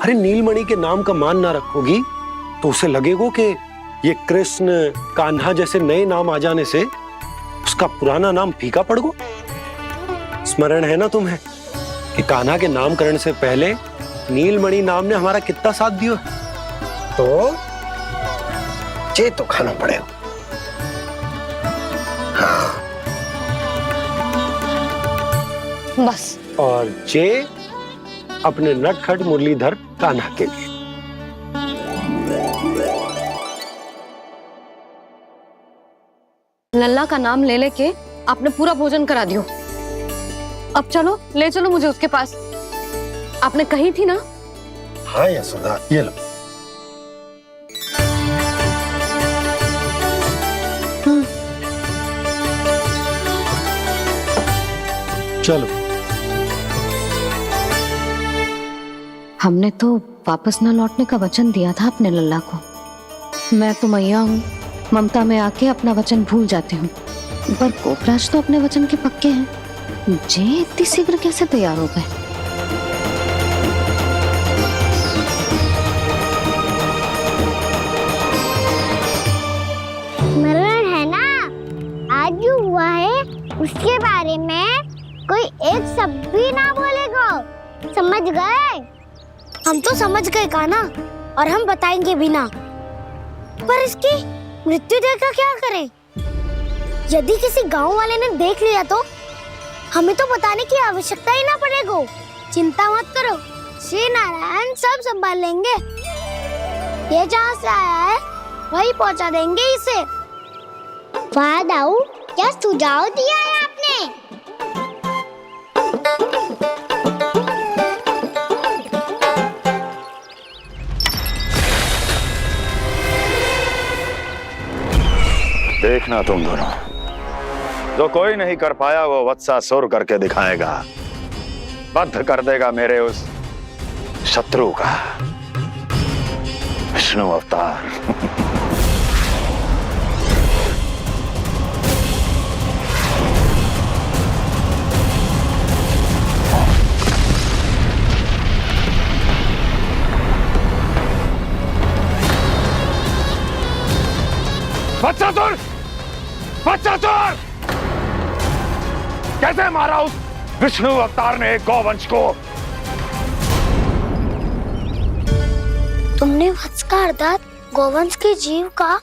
अरे नीलमणि के नाम का मान ना रखोगी तो उसे लगेगा कि ये कृष्ण कान्हा जैसे नए नाम आ जाने से उसका पुराना नाम फीका पड़ गो। स्मरण है ना तुम्हें कि कान्हा के नामकरण से पहले नीलमणि नाम ने हमारा कितना साथ दिया, तो जे तो खाना पड़ेगा। हाँ। बस। और जे अपने नटखट मुरलीधर कान्हा के लिए। लल्ला का नाम ले लेके आपने पूरा भोजन करा दियो। अब चलो, ले चलो मुझे उसके पास। आपने कही थी ना? हाँ यशोदा, ये लो। चलो। हमने तो वापस न लौटने का वचन दिया था अपने लल्ला को। मैं तो मैया हूँ, ममता में आके अपना वचन भूल जाती हूँ, पर गोपराज तो अपने वचन के पक्के हैं। जे इतनी शीघ्र कैसे तैयार हो गए? स्मरण है ना, आज जो हुआ है उसके बारे में कोई एक शब्द भी ना बोलेगा, समझ गए? हम तो समझ गए कान्हा, और हम बताएंगे भी ना। पर इसकी मृत्यु देखकर क्या करें? यदि किसी गांव वाले ने देख लिया तो हमें तो बताने की आवश्यकता ही ना पड़ेगा। चिंता मत करो, श्री नारायण सब संभाल लेंगे। ये जहाँ से आया है वही पहुँचा देंगे इसे। वाह दाऊ, क्या सुझाव दिया है आपने? देखना तुम दोनों, जो कोई नहीं कर पाया वो वत्सासुर करके दिखाएगा, बद्ध कर देगा मेरे उस शत्रु का विष्णु अवतार। वत्सासुर! वत्सासुर! कैसे मारा उस विष्णु अवतार ने गौवंश को? तुमने वत्स का अर्थात गौवंश के जीव का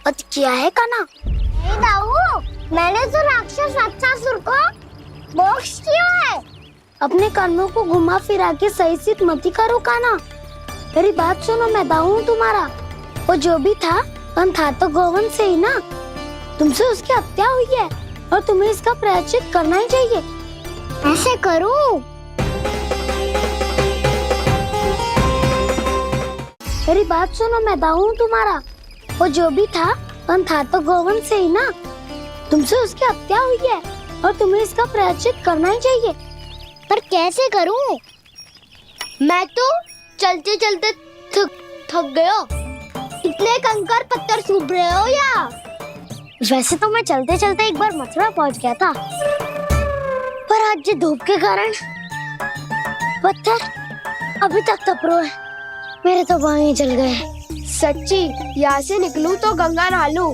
वध किया है काना? नहीं दाऊ, मैंने तो राक्षस वत्सासुर को मोक्ष किया है। अपने कर्मों को घुमा फिरा के सही सिद्ध मत करो काना। मेरी बात सुनो, मैं दाऊ हूँ तुम्हारा। वो जो भी था था तो गौवंश से ही ना। तुमसे उसकी हत्या हुई है और तुम्हें इसका प्रायश्चित करना ही चाहिए। ऐसे करूं? मेरी बात सुनो, मैं दाऊ हूँ तुम्हारा। वो जो भी था तो गौवंश से ही ना। तुमसे उसकी हत्या हुई है और तुम्हें इसका प्रायश्चित करना ही चाहिए। पर कैसे करूं? मैं तो चलते चलते थक गया। इतने कंकर पत्थर सूख रहे हो या? वैसे तो मैं चलते चलते एक बार मथुरा पहुंच गया था, पर आज ये धूप के कारण पत्थर अभी तक तप रहे हैं। मेरे तो पाँव ही जल गए। सच्ची, यहाँ से निकलूं तो गंगा नहा लूं।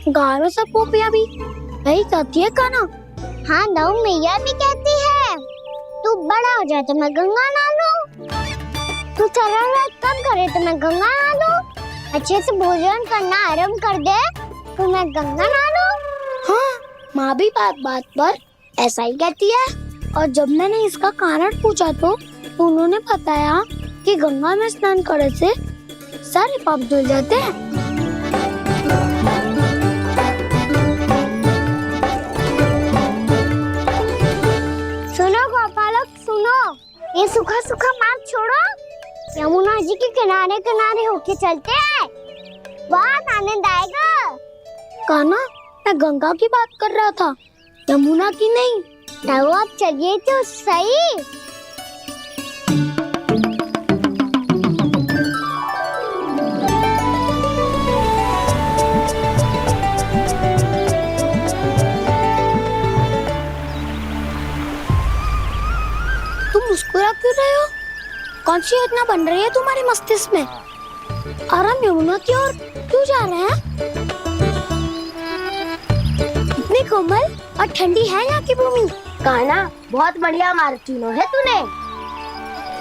गारों से पोपिया भी यही कहती है काना। हाँ दाऊ, मैया भी कहती है तू बड़ा हो जाए तो मैं गंगा नहा लूं, तू सरल कम करे तो मैं गंगा नहा लूं, अच्छे से भोजन करना आरंभ कर दे तो मैं गंगा नहा लूं। हाँ, माँ भी बात बात पर ऐसा ही कहती है। और जब मैंने इसका कारण पूछा तो उन्होंने बताया कि गंगा में स्नान करने से सारे पाप धुल जाते हैं। सुनो गोपालक, सुनो, ये सूखा सूखा मार्ग छोड़ो, यमुना जी के किनारे किनारे होके चलते हैं, बहुत आनंद आएगा। काना, मैं गंगा की बात कर रहा था, यमुना की नहीं। तो आप चलिए तो सही। मुस्कुरा क्यों रहे हो? कौन सी योजना बन रही है तुम्हारे मस्तिष्क में? और हम यमुना की ओर क्यों जा रहे हैं? इतनी कोमल और ठंडी है यहाँ की भूमि। काना, बहुत बढ़िया मार्ग चुना है तूने।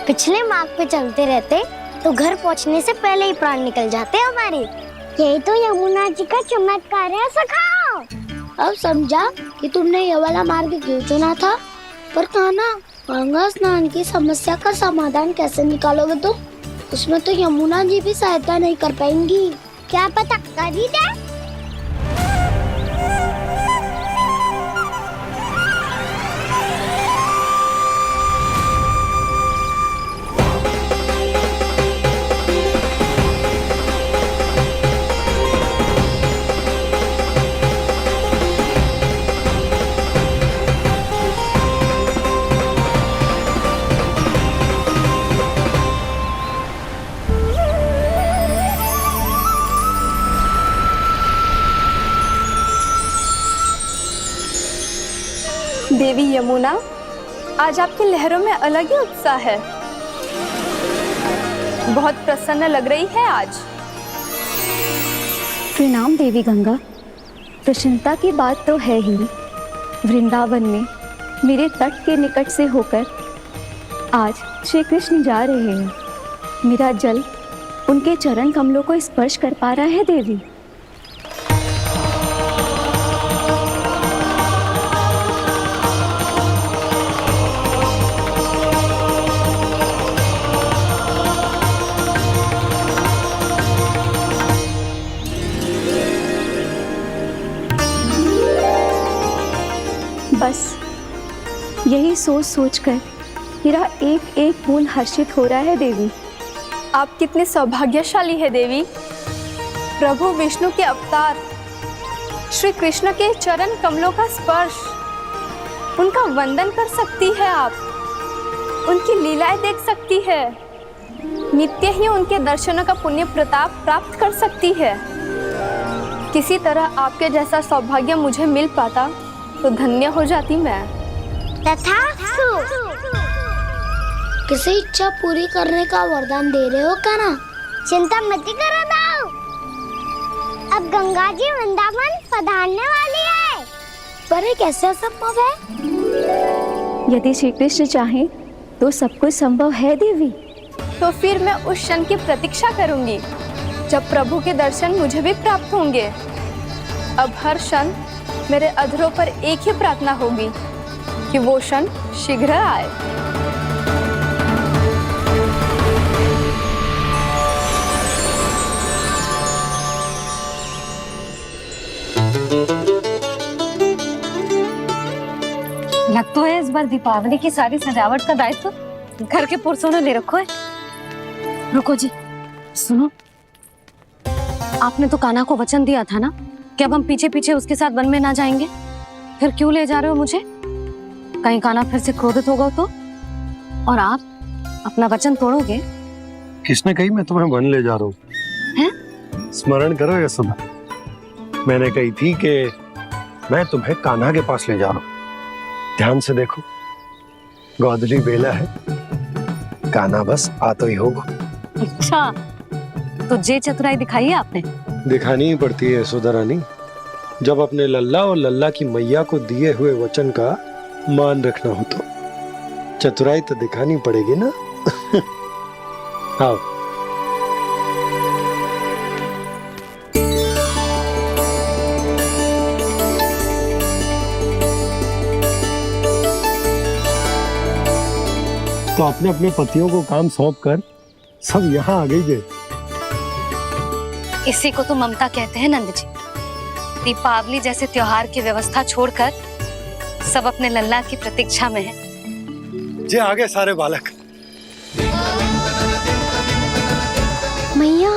पिछले मार्ग पे चलते रहते तो घर पहुँचने से पहले ही प्राण निकल जाते हमारे। यही तो यमुना जी का चमत्कार है सखा। अब समझा कि तुमने ये वाला मार्ग क्यों चुना था। पर काना, गंगा स्नान की समस्या का समाधान कैसे निकालोगे तुम? उसमें तो यमुना जी भी सहायता नहीं कर पाएंगी। क्या पता कर ही दे। देवी यमुना, आज आपकी लहरों में अलग ही उत्साह है। बहुत प्रसन्न लग रही है आज। प्रणाम देवी गंगा। प्रसन्नता की बात तो है ही। वृंदावन में मेरे तट के निकट से होकर आज श्री कृष्ण जा रहे हैं। मेरा जल उनके चरण कमलों को स्पर्श कर पा रहा है देवी। बस यही सोच सोचकर मेरा एक एक खून हर्षित हो रहा है देवी। आप कितने सौभाग्यशाली है देवी। प्रभु विष्णु के अवतार श्री कृष्ण के चरण कमलों का स्पर्श, उनका वंदन कर सकती है आप, उनकी लीलाएं देख सकती है, नित्य ही उनके दर्शनों का पुण्य प्रताप प्राप्त कर सकती है। किसी तरह आपके जैसा सौभाग्य मुझे मिल पाता तो धन्य हो जाती मैं। तथास्तु। किसी इच्छा पूरी करने का वरदान दे रहे हो काना? चिंता मत करो दाऊ, अब गंगा जी वृंदावन पधारने वाली है। पर ये कैसे संभव है? यदि श्री कृष्ण चाहे तो सब कुछ संभव है देवी। तो फिर मैं उस क्षण की प्रतीक्षा करूंगी जब प्रभु के दर्शन मुझे भी प्राप्त होंगे। अब हर क्षण मेरे अधरों पर एक ही प्रार्थना होगी कि वो क्षण शीघ्र आए। लगता है इस बार दीपावली की सारी सजावट का दायित्व घर के पुरुषों ने ले रखो है। रुको जी, सुनो, आपने तो कान्हा को वचन दिया था ना कि अब हम पीछे पीछे उसके साथ वन में ना जाएंगे। फिर क्यों ले जा रहे हो मुझे? कहीं कान्हा फिर से क्रोधित होगा तो? और आप अपना वचन तोड़ोगे? किसने कही मैं तुम्हें वन ले जा रहा हूँ? स्मरण करो यशोदा, मैंने कही थी कि मैं तुम्हें कान्हा के पास ले जा रहा हूँ। ध्यान से देखो, गोधली बेला है, कान्हा बस आ तो ही होगा। अच्छा, तो जे चतुराई दिखाई है आपने? दिखानी ही पड़ती है यशोदा रानी, जब अपने लल्ला और लल्ला की मैया को दिए हुए वचन का मान रखना हो तो चतुराई तो दिखानी पड़ेगी ना। आओ। तो अपने अपने पतियों को काम सौंप कर सब यहाँ आ गई थे। इसी को तो ममता कहते हैं नंद जी। दीपावली जैसे त्योहार की व्यवस्था छोड़कर सब अपने लल्ला की प्रतीक्षा में हैं। जे आगे सारे बालक। मैया,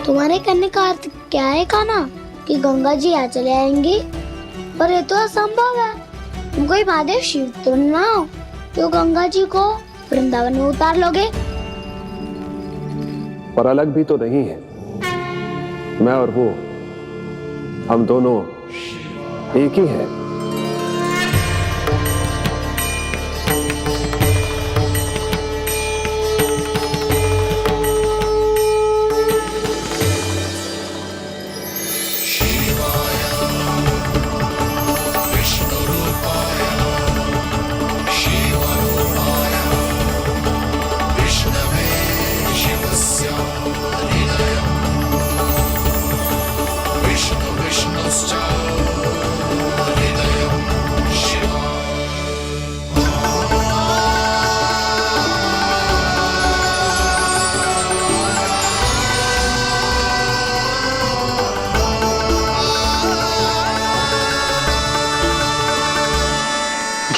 तुम्हारे कहने का अर्थ क्या है कान्हा? कि गंगा जी यहाँ चले आएंगी? पर ये तो असंभव है। तुम कोई महादेव शिव तो ना हो तो गंगा जी को वृंदावन में उतार लोगे? पर अलग भी तो नहीं है। मैं और वो, हम दोनों एक ही हैं।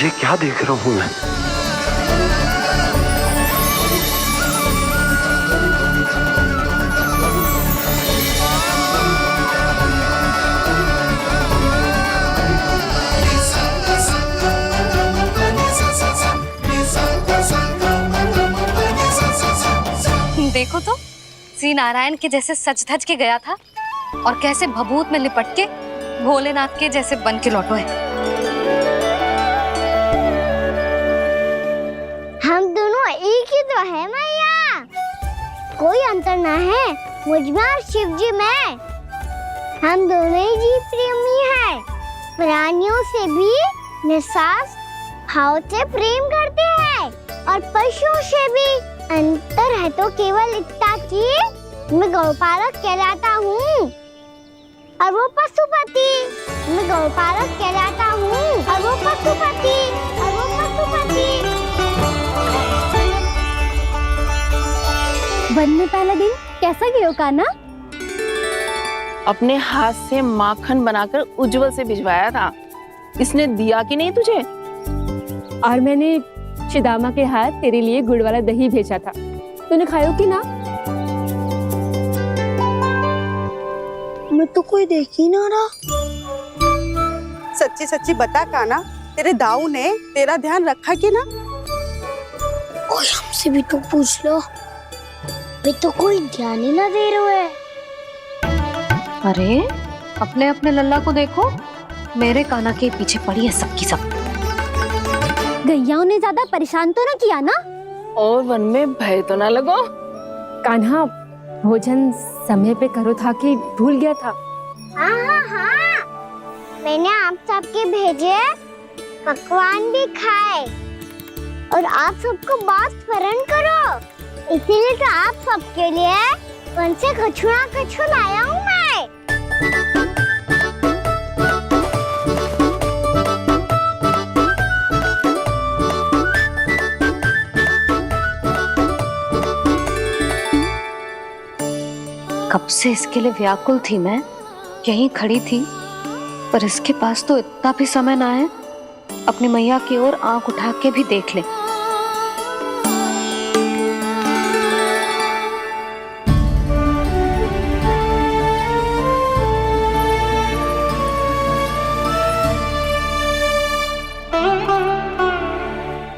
ये क्या देख रहा हूँ मैं? देखो तो, श्री नारायण के जैसे सच धज के गया था और कैसे भभूत में लिपट के भोलेनाथ के जैसे बन के लौटो है। हम दोनों एक ही तो है मैया, कोई अंतर ना है मुझ में और शिव जी में। हम दोनों ही जीव प्रेमी हैं, प्राणियों से भी निस्वार्थ भाव से प्रेम करते हैं और पशुओं से भी। अंतर है तो केवल इतना कि मैं गौपालक कहलाता हूँ और वो पशुपति। मैं गौपालक कहलाता हूँ और वो पशुपति। वन में पहला दिन कैसा गया कान्हा? अपने हाथ से माखन बनाकर उज्जवल से भिजवाया था। इसने दिया कि नहीं तुझे? और मैंने शिदामा के हाथ तेरे लिए गुड़ वाला दही भेजा था, तूने खायो कि ना? मैं तो कोई देख ही ना रहा। सच्ची सच्ची बता कान्हा, तेरे दाऊ ने तेरा ध्यान रखा कि ना? कोई हमसे भी तो पूछ लो, वे तो कोई ध्यान ही ना दे रहे हैं। अरे अपने अपने लल्ला को देखो, मेरे कान्हा के पीछे पड़ी है सबकी सब। गैयाओं ने ज्यादा परेशान तो ना किया ना? और वन में भय तो ना लगो? कान्हा भोजन समय पे करो था कि भूल गया था? हाँ, मैंने आप सबके भेजे पकवान भी खाए और आप सबको बात स्मरण करो, इसीलिए तो आप सबके लिए वन से कछुआ लाया हूँ मैं। कब से इसके लिए व्याकुल थी मैं, यहीं खड़ी थी, पर इसके पास तो इतना भी समय ना है अपनी मैया की ओर आंख उठा के भी देख ले।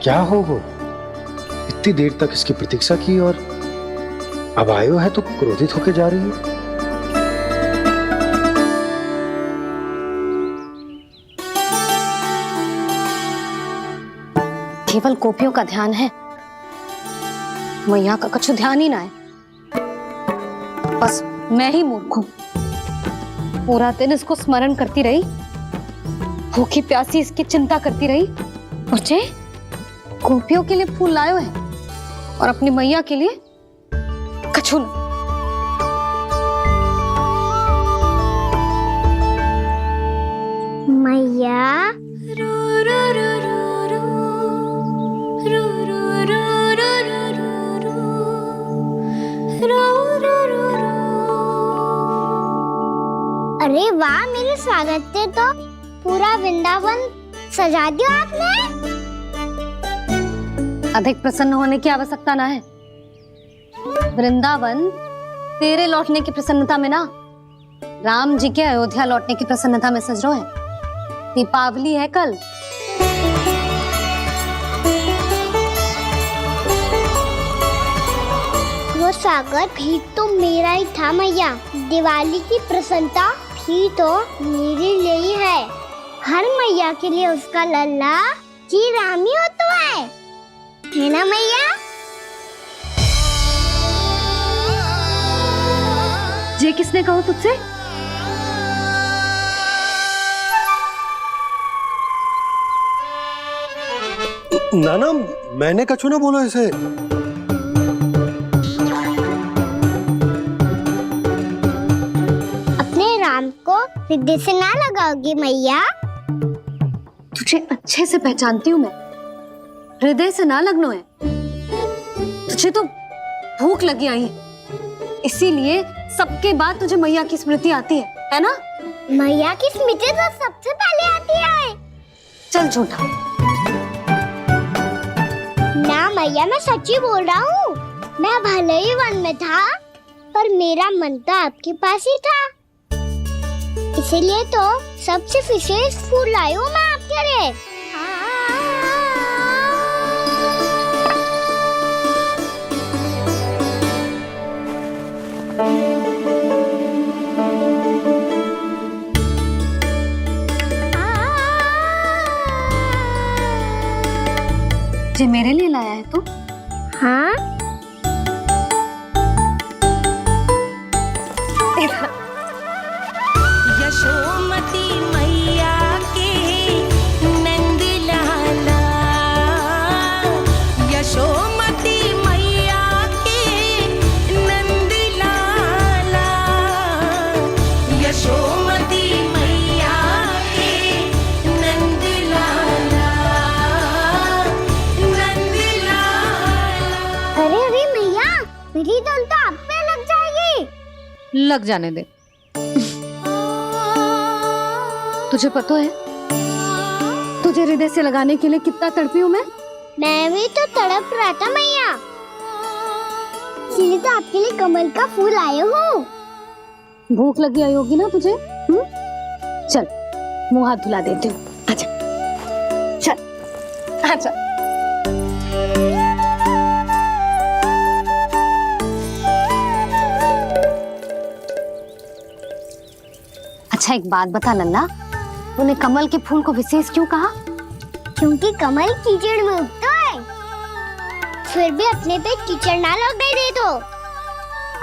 क्या हो वो? इतनी देर तक इसकी प्रतीक्षा की और अब आयो है तो क्रोधित होके जा रही है। केवल गोपियों का ध्यान है, मैया का कुछ ध्यान ही ना है। बस मैं ही मूर्ख हूं, पूरा दिन इसको स्मरण करती रही, भूखी प्यासी इसकी चिंता करती रही, और जे गोपियों के लिए फूल लायो है और अपनी मैया के लिए कछु न। मैया अरे वाह, मेरे स्वागत से तो पूरा वृंदावन सजा दिया आपने। अधिक प्रसन्न होने की आवश्यकता ना है। वृंदावन तेरे लौटने की प्रसन्नता में ना, राम जी के अयोध्या लौटने की प्रसन्नता में सज रहे हैं। दीपावली है कल। वो स्वागत भी तो मेरा ही था मैया। दिवाली की प्रसन्नता भी तो मेरे लिए ही है। हर मैया के लिए उसका लल्ला जी राम ही होता है ना मैया? ये किसने कहा तुझसे? नाना, मैंने कछु ना बोला इसे। अपने राम को हृदय से ना लगाओगी मैया? तुझे अच्छे से पहचानती हूँ मैं, हृदय से ना लगनो है। तुझे तो भूख लगी आई है, इसीलिए सबके बाद तुझे मैया की स्मृति आती है ना? मैया की स्मृति तो सबसे पहले आती है। चल झूठा। ना मैया, मैं सच्ची बोल रहा हूँ। मैं भले ही वन में था, पर मेरा मन तो आपके पास ही था, इसीलिए तो सबसे विशेष फूल लाई हूँ मैं आपके लिए। ये मेरे लिए लाया है तू? हाँ। यशोमती मैया के नंद लाला, यशोमती मैया के नंद लाला, यशोमती मैया के नंद लाला, नंद लाला। अरे मैया, मेरी धुन तो आप पे लग जाएगी। लग जाने दे। तुझे पता है तुझे हृदय से लगाने के लिए कितना तड़पी हूँ मैं? मैं भी तो तड़प रहा था मैया, इसलिए तो आपके लिए कमल का फूल आया हूँ। भूख लगी आई होगी ना तुझे? चल मुंह हाथ धुला देती हूँ, आजा। चल आजा। अच्छा अच्छा एक बात बता लल्ला, तूने कमल के फूल को विशेष क्यों कहा? क्योंकि कमल कीचड़ में उगता है, फिर भी अपने पे कीचड़ ना लगने दे दो।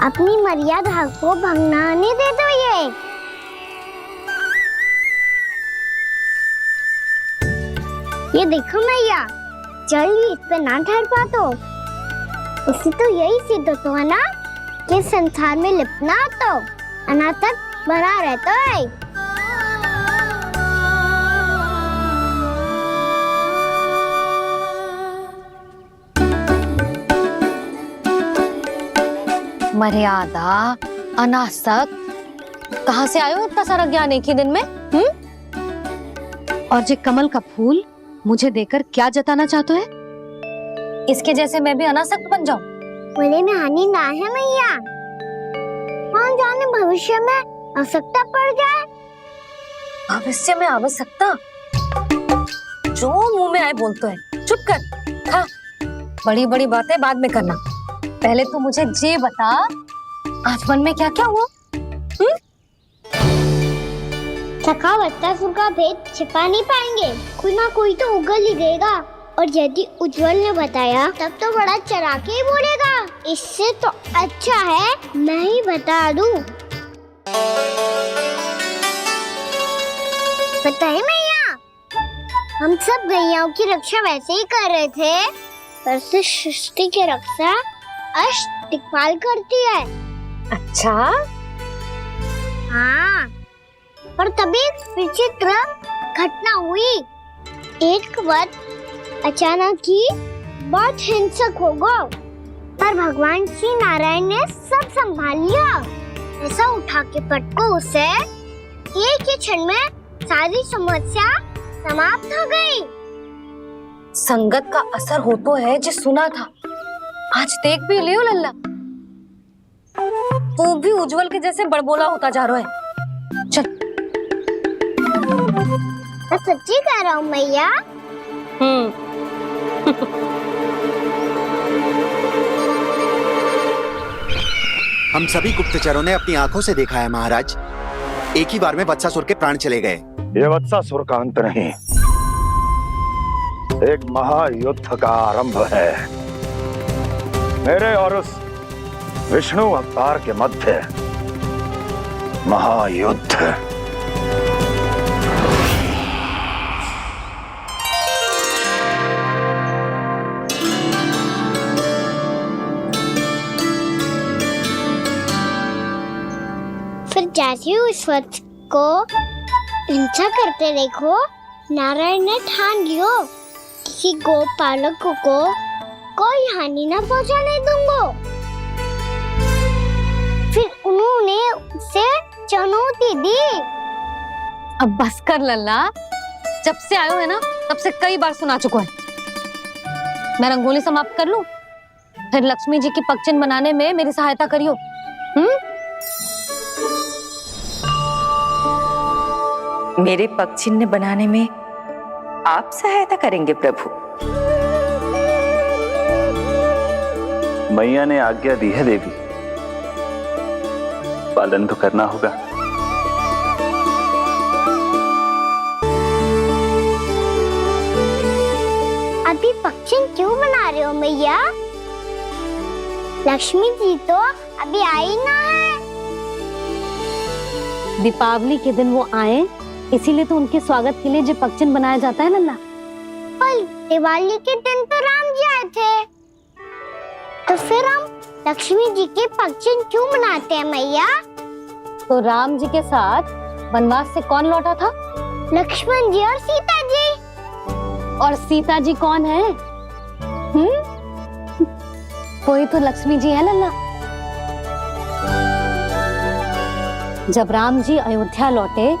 अपनी मर्यादा को भंगने दे दो। ये देखो मैया, जल इस पे ना ठहर पातो, उसी तो यही सिद्ध तो है ना कि संसार में लिपना तो अनाथक बना रहता है। मर्यादा, अनासक, कहाँ से आयो इतना सारा ज्ञान एक ही दिन में? और जे कमल का फूल मुझे देकर क्या जताना चाहते है? इसके जैसे मैं भी अनासक्त बन जाऊं? बोले में हानि ना है मैया, कौन जाने भविष्य में आवश्यकता पड़ जाए। भविष्य में आवश्यकता? जो मुंह में आए बोलते हैं, चुप कर। हाँ, बड़ी बड़ी बातें बाद में करना, पहले तू मुझे ये बता आज मन में क्या क्या हुआ? सखा बत्तासुर का भेद छिपा नहीं पाएंगे, कोई ना कोई तो उगल ही देगा। और यदि उज्जवल ने बताया तब तो बड़ा चढ़ा के ही बोलेगा, इससे तो अच्छा है मैं ही बता दूं। पता है मैया, हम सब गैयाओं की रक्षा वैसे ही कर रहे थे, पर से सृष्टि की रक्षा अष्ट दिक्पाल करती है। अच्छा? हाँ, पर तभी विचित्र घटना हुई। एक वक्त अचानक ही बहुत हिंसक हो गया, पर भगवान श्री नारायण ने सब संभाल लिया। ऐसा उठा के पटको उसे, एक ही क्षण में सारी समस्या समाप्त हो गई। संगत का असर हो तो है जो सुना था, आज देख भी लियो लल्ला, तू भी उज्जवल के जैसे बड़बोला होता जा रहा है। चल। मैं सच्ची कह रहा हूँ मैया। हम सभी गुप्तचरों ने अपनी आंखों से देखा है महाराज, एक ही बार में वत्सासुर के प्राण चले गए। ये वत्सासुर का अंत नहीं, एक महायुद्ध का आरंभ है। मेरे और उस विष्णु अवतार के मध्य महायुद्ध। फिर जैसे ही उस वत्स को हिंसा करते देखो, नारायण ने ठान लियो किसी गोपालक को कोई हानि न पहुंचाने दूंगा। फिर उन्होंने उसे चुनौती दी। अब बस कर लल्ला, जब से आयो है ना तब से कई बार सुना चुका है। मैं रंगोली समाप्त कर लूं, फिर लक्ष्मी जी की पगचिन बनाने में मेरी सहायता करियो। मेरे पगचिन्ह बनाने में आप सहायता करेंगे प्रभु? मैया ने आज्ञा दी है देवी, पालन तो करना होगा। अभी पगचिन क्यों बना रहे हो मैया? लक्ष्मी जी तो अभी आई ना है। दीपावली के दिन वो आए, इसीलिए तो उनके स्वागत के लिए जो पगचिन बनाया जाता है लल्ला। पर दिवाली के दिन तो राम जी आए थे, तो फिर हम लक्ष्मी जी के पगचिन क्यों बनाते हैं मैया? तो राम जी के साथ वनवास से कौन लौटा था? लक्ष्मण जी और सीता जी। और सीता जी कौन है? कोई तो लक्ष्मी जी है लल्ला। जब राम जी अयोध्या लौटे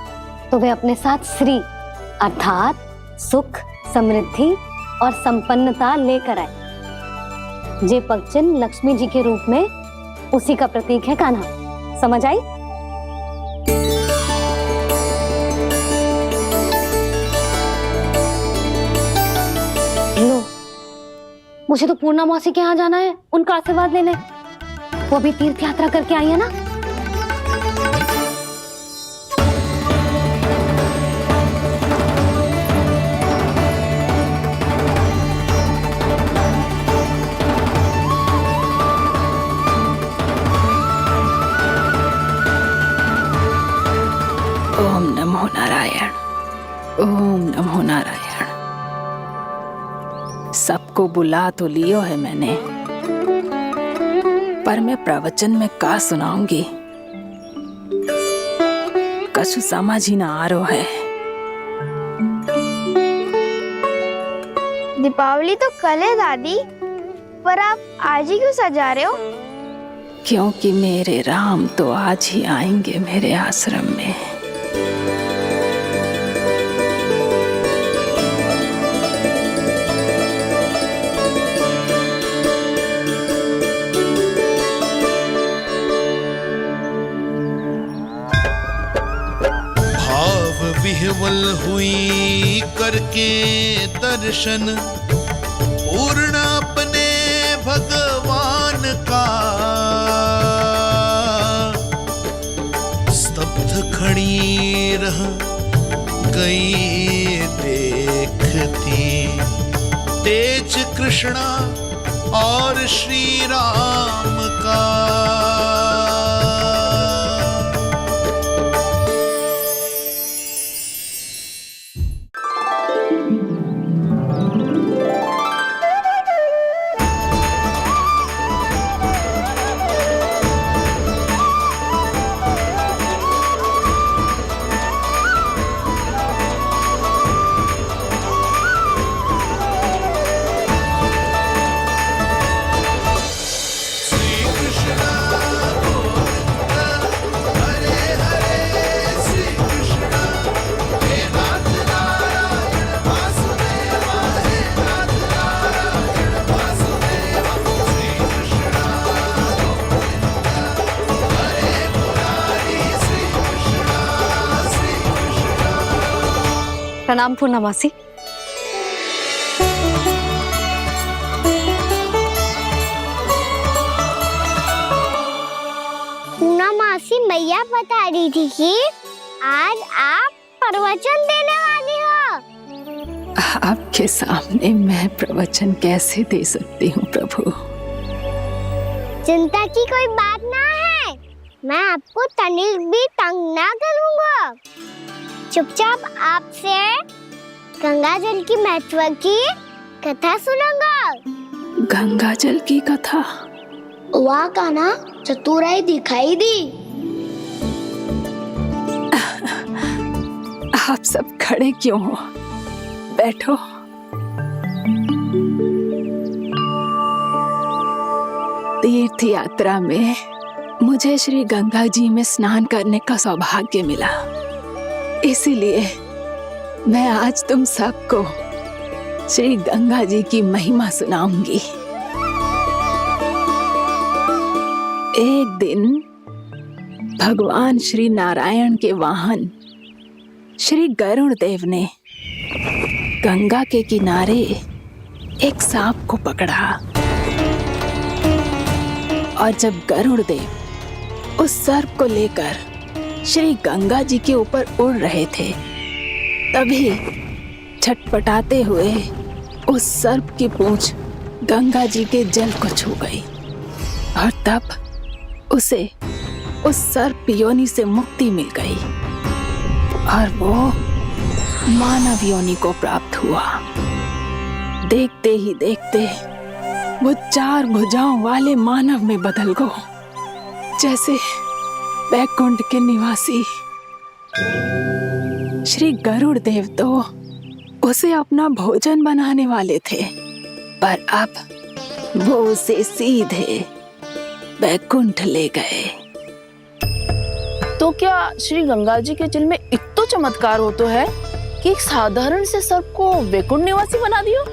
तो वे अपने साथ श्री अर्थात सुख, समृद्धि और संपन्नता लेकर आए। जे पगचिन लक्ष्मी जी के रूप में उसी का प्रतीक है कान्हा। समझ आई? लो, मुझे तो पूर्णा मौसी के यहाँ जाना है, उनका आशीर्वाद लेने। वो भी तीर्थ यात्रा करके आई है ना। ओम नमो नारायण। सबको बुला तो लियो है मैंने, पर मैं प्रवचन में का सुनाऊंगी, कछु समझ ही ना आ रहा है। दीपावली तो कल है दादी, पर आप आज ही क्यों सजा रहे हो? क्योंकि मेरे राम तो आज ही आएंगे मेरे आश्रम में। विह्वल हुई करके दर्शन, पूर्ण अपने भगवान का, स्तब्ध खड़ी रह गई देखती तेज कृष्णा और श्री राम का। प्रणाम पूर्णमासी। पूर्णमासी मैया बता रही थी कि आज आप प्रवचन देने वाली हो। आपके सामने मैं प्रवचन कैसे दे सकती हूँ प्रभु? चिंता की कोई बात ना है, मैं आपको तनिक भी तंग ना करूँगा। चुपचाप आपसे गंगा जल की महत्व की कथा सुनूंगा। गंगा जल की कथा? वहाँ का ना चतुराई दिखाई दी। आप सब खड़े क्यों हो? बैठो। तीर्थ यात्रा में मुझे श्री गंगा जी में स्नान करने का सौभाग्य मिला, इसीलिए मैं आज तुम सबको श्री गंगा जी की महिमा सुनाऊंगी। एक दिन भगवान श्री नारायण के वाहन श्री गरुड़ देव ने गंगा के किनारे एक सांप को पकड़ा, और जब गरुड़ देव उस सर्प को लेकर श्री गंगा जी के ऊपर उड़ रहे थे, तभी छटपटाते हुए उस सर्प की पूंछ गंगा जी के जल को छू गई, और तब उसे उस सर्प योनि से मुक्ति मिल गई और वो मानव योनि को प्राप्त हुआ। देखते ही देखते वो 4 भुजाओं वाले मानव में बदल गया, जैसे वैकुंठ के निवासी। श्री गरुड़ देव तो उसे अपना भोजन बनाने वाले थे, पर अब वो उसे सीधे वैकुंठ ले गए। तो क्या श्री गंगा जी के जल में इतना चमत्कार हो तो है कि एक साधारण से सर्प को वैकुंठ निवासी बना दियो?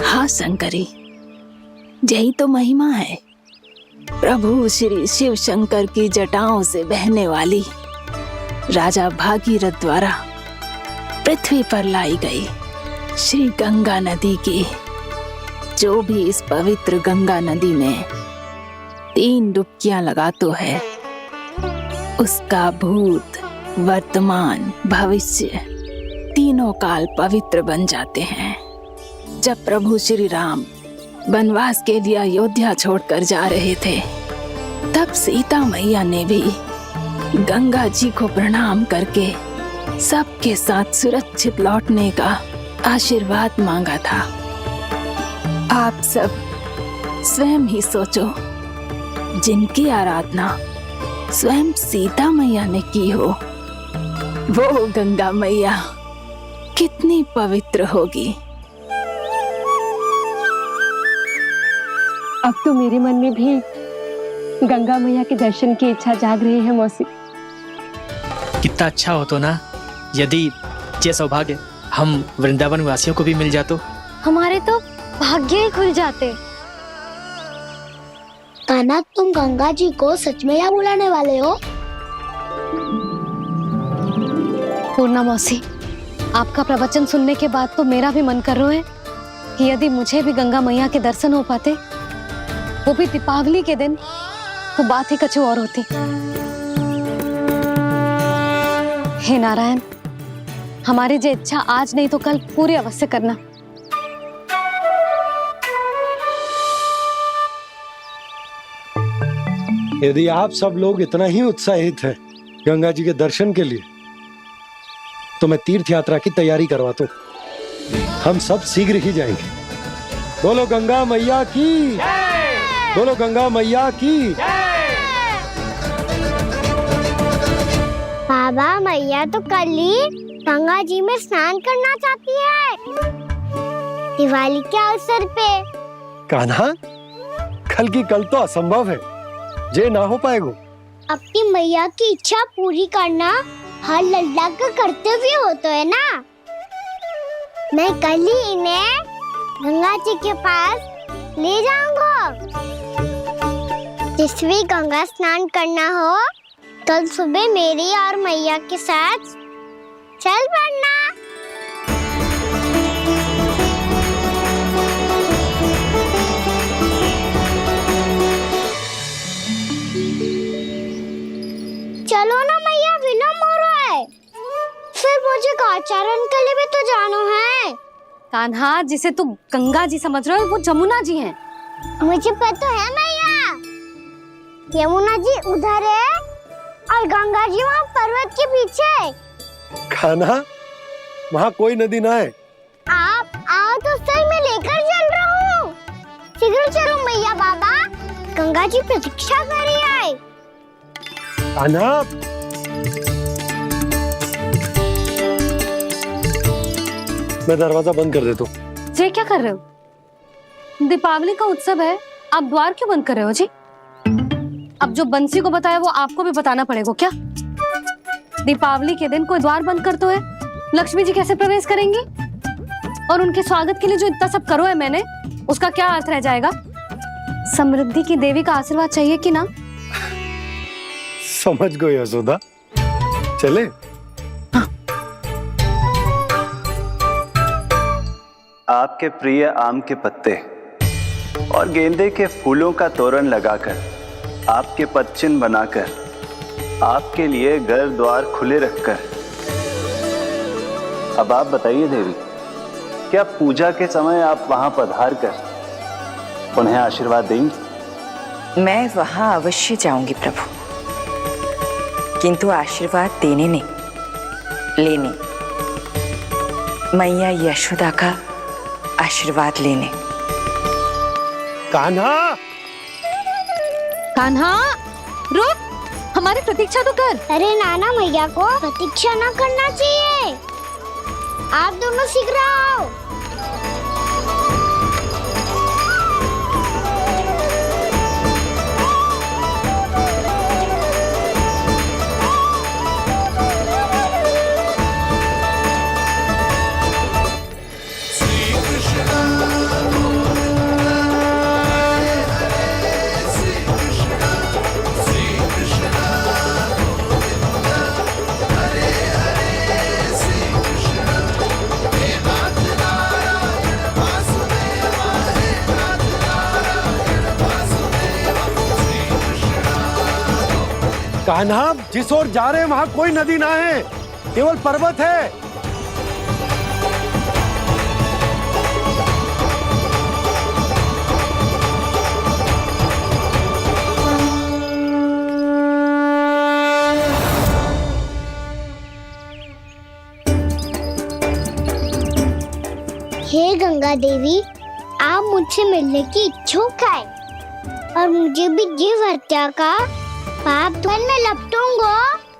हाँ शंकरी, यही तो महिमा है। प्रभु श्री शिव शंकर की जटाओं से बहने वाली राजा भागीरथ द्वारा पृथ्वी पर लाई गई श्री गंगा नदी की, जो भी इस पवित्र गंगा नदी में 3 डुबकियां लगातो है, उसका भूत, वर्तमान, भविष्य तीनों काल पवित्र बन जाते हैं। जब प्रभु श्री राम वनवास के लिए अयोध्या छोड़कर जा रहे थे, तब सीता मैया ने भी गंगा जी को प्रणाम करके सबके साथ सुरक्षित लौटने का आशीर्वाद मांगा था। आप सब स्वयं ही सोचो, जिनकी आराधना स्वयं सीता मैया ने की हो, वो गंगा मैया कितनी पवित्र होगी। अब तो मेरे मन में भी गंगा मैया के दर्शन की इच्छा जाग रही है मौसी। कितना अच्छा हो तो ना यदि ये सौभाग्य हम वृंदावन वासियों को भी मिल जातो। हमारे तो भाग्य ही खुल जाते। कान्हा, तुम गंगा जी को सच में यहाँ बुलाने वाले हो? पूर्णा मौसी, आपका प्रवचन सुनने के बाद तो मेरा भी मन कर रहा है कि यदि मुझे भी गंगा मैया के दर्शन हो पाते, वो भी दीपावली के दिन, तो बात ही कुछ और होती। हे नारायण, हमारी जो इच्छा आज नहीं तो कल पूरी अवश्य करना। यदि आप सब लोग इतना ही उत्साहित हैं गंगा जी के दर्शन के लिए, तो मैं तीर्थ यात्रा की तैयारी करवाता हूँ। हम सब शीघ्र ही जाएंगे। बोलो गंगा मैया की, बोलो गंगा मैया की। बाबा, मैया तो कल ही गंगा जी में स्नान करना चाहती है, दिवाली के अवसर पे। कान्हा, कल की कल तो असंभव है, जे ना हो पाएगा। अपनी मैया की इच्छा पूरी करना हर लल्ला का कर्तव्य होता है ना। मैं कल ही इन्हें गंगा जी के पास ले जाऊंगा। जिस भी गंगा स्नान करना हो, कल सुबह मेरी और मैया के साथ चल पड़ना। चलो ना मैया, विलम्ब हो रहा है। फिर मुझे आचरण के लिए भी तो जाना है। कान्हा, जिसे तू गंगा जी समझ रहे हो, वो जमुना जी हैं। मुझे पता है मैया, यमुना जी उधर है और गंगा जी वहाँ पर्वत के पीछे। कान्हा, वहाँ कोई नदी ना है। आप आओ तो सही, मैं लेकर चल रहा हूँ। शीघ्र चलो मैया। बाबा, गंगा जी प्रतीक्षा कर रही है। कान्हा, मैं दरवाजा बंद कर देता हूँ। ये क्या कर रहे हो? दीपावली का उत्सव है, आप द्वार क्यों बंद कर रहे हो जी? अब जो बंसी को बताया वो आपको भी बताना पड़ेगा क्या? दीपावली के दिन कोई द्वार बंद कर तो है, लक्ष्मी जी कैसे प्रवेश करेंगी? और उनके स्वागत के लिए जो इतना सब करो है मैंने, उसका क्या अर्थ रह जाएगा? समृद्धि की देवी का आशीर्वाद चाहिए कि ना? समझ गई यशोदा, चले। आपके प्रिय आम के पत्ते और गेंदे के फूलों का तोरण लगाकर, आपके पदचिन्ह बनाकर, आपके लिए घर द्वार खुले रखकर, अब आप बताइए देवी, क्या पूजा के समय आप वहां पधार कर उन्हें आशीर्वाद देंगी? मैं वहां अवश्य जाऊंगी प्रभु, किंतु आशीर्वाद देने नहीं, लेने, मैया यशोदा का आशीर्वाद लेने। कान्हा, कान्हा, रुक, हमारी प्रतीक्षा तो कर। अरे नाना, मैया को प्रतीक्षा ना करना चाहिए। आप दोनों शीघ्र आओ। कान्हा, जिस ओर जा रहे हैं वहां कोई नदी ना है, केवल पर्वत है। हे गंगा देवी, आप मुझसे मिलने की इच्छुक है और मुझे भी जीव हत्या का पाप धन में लपटूंगा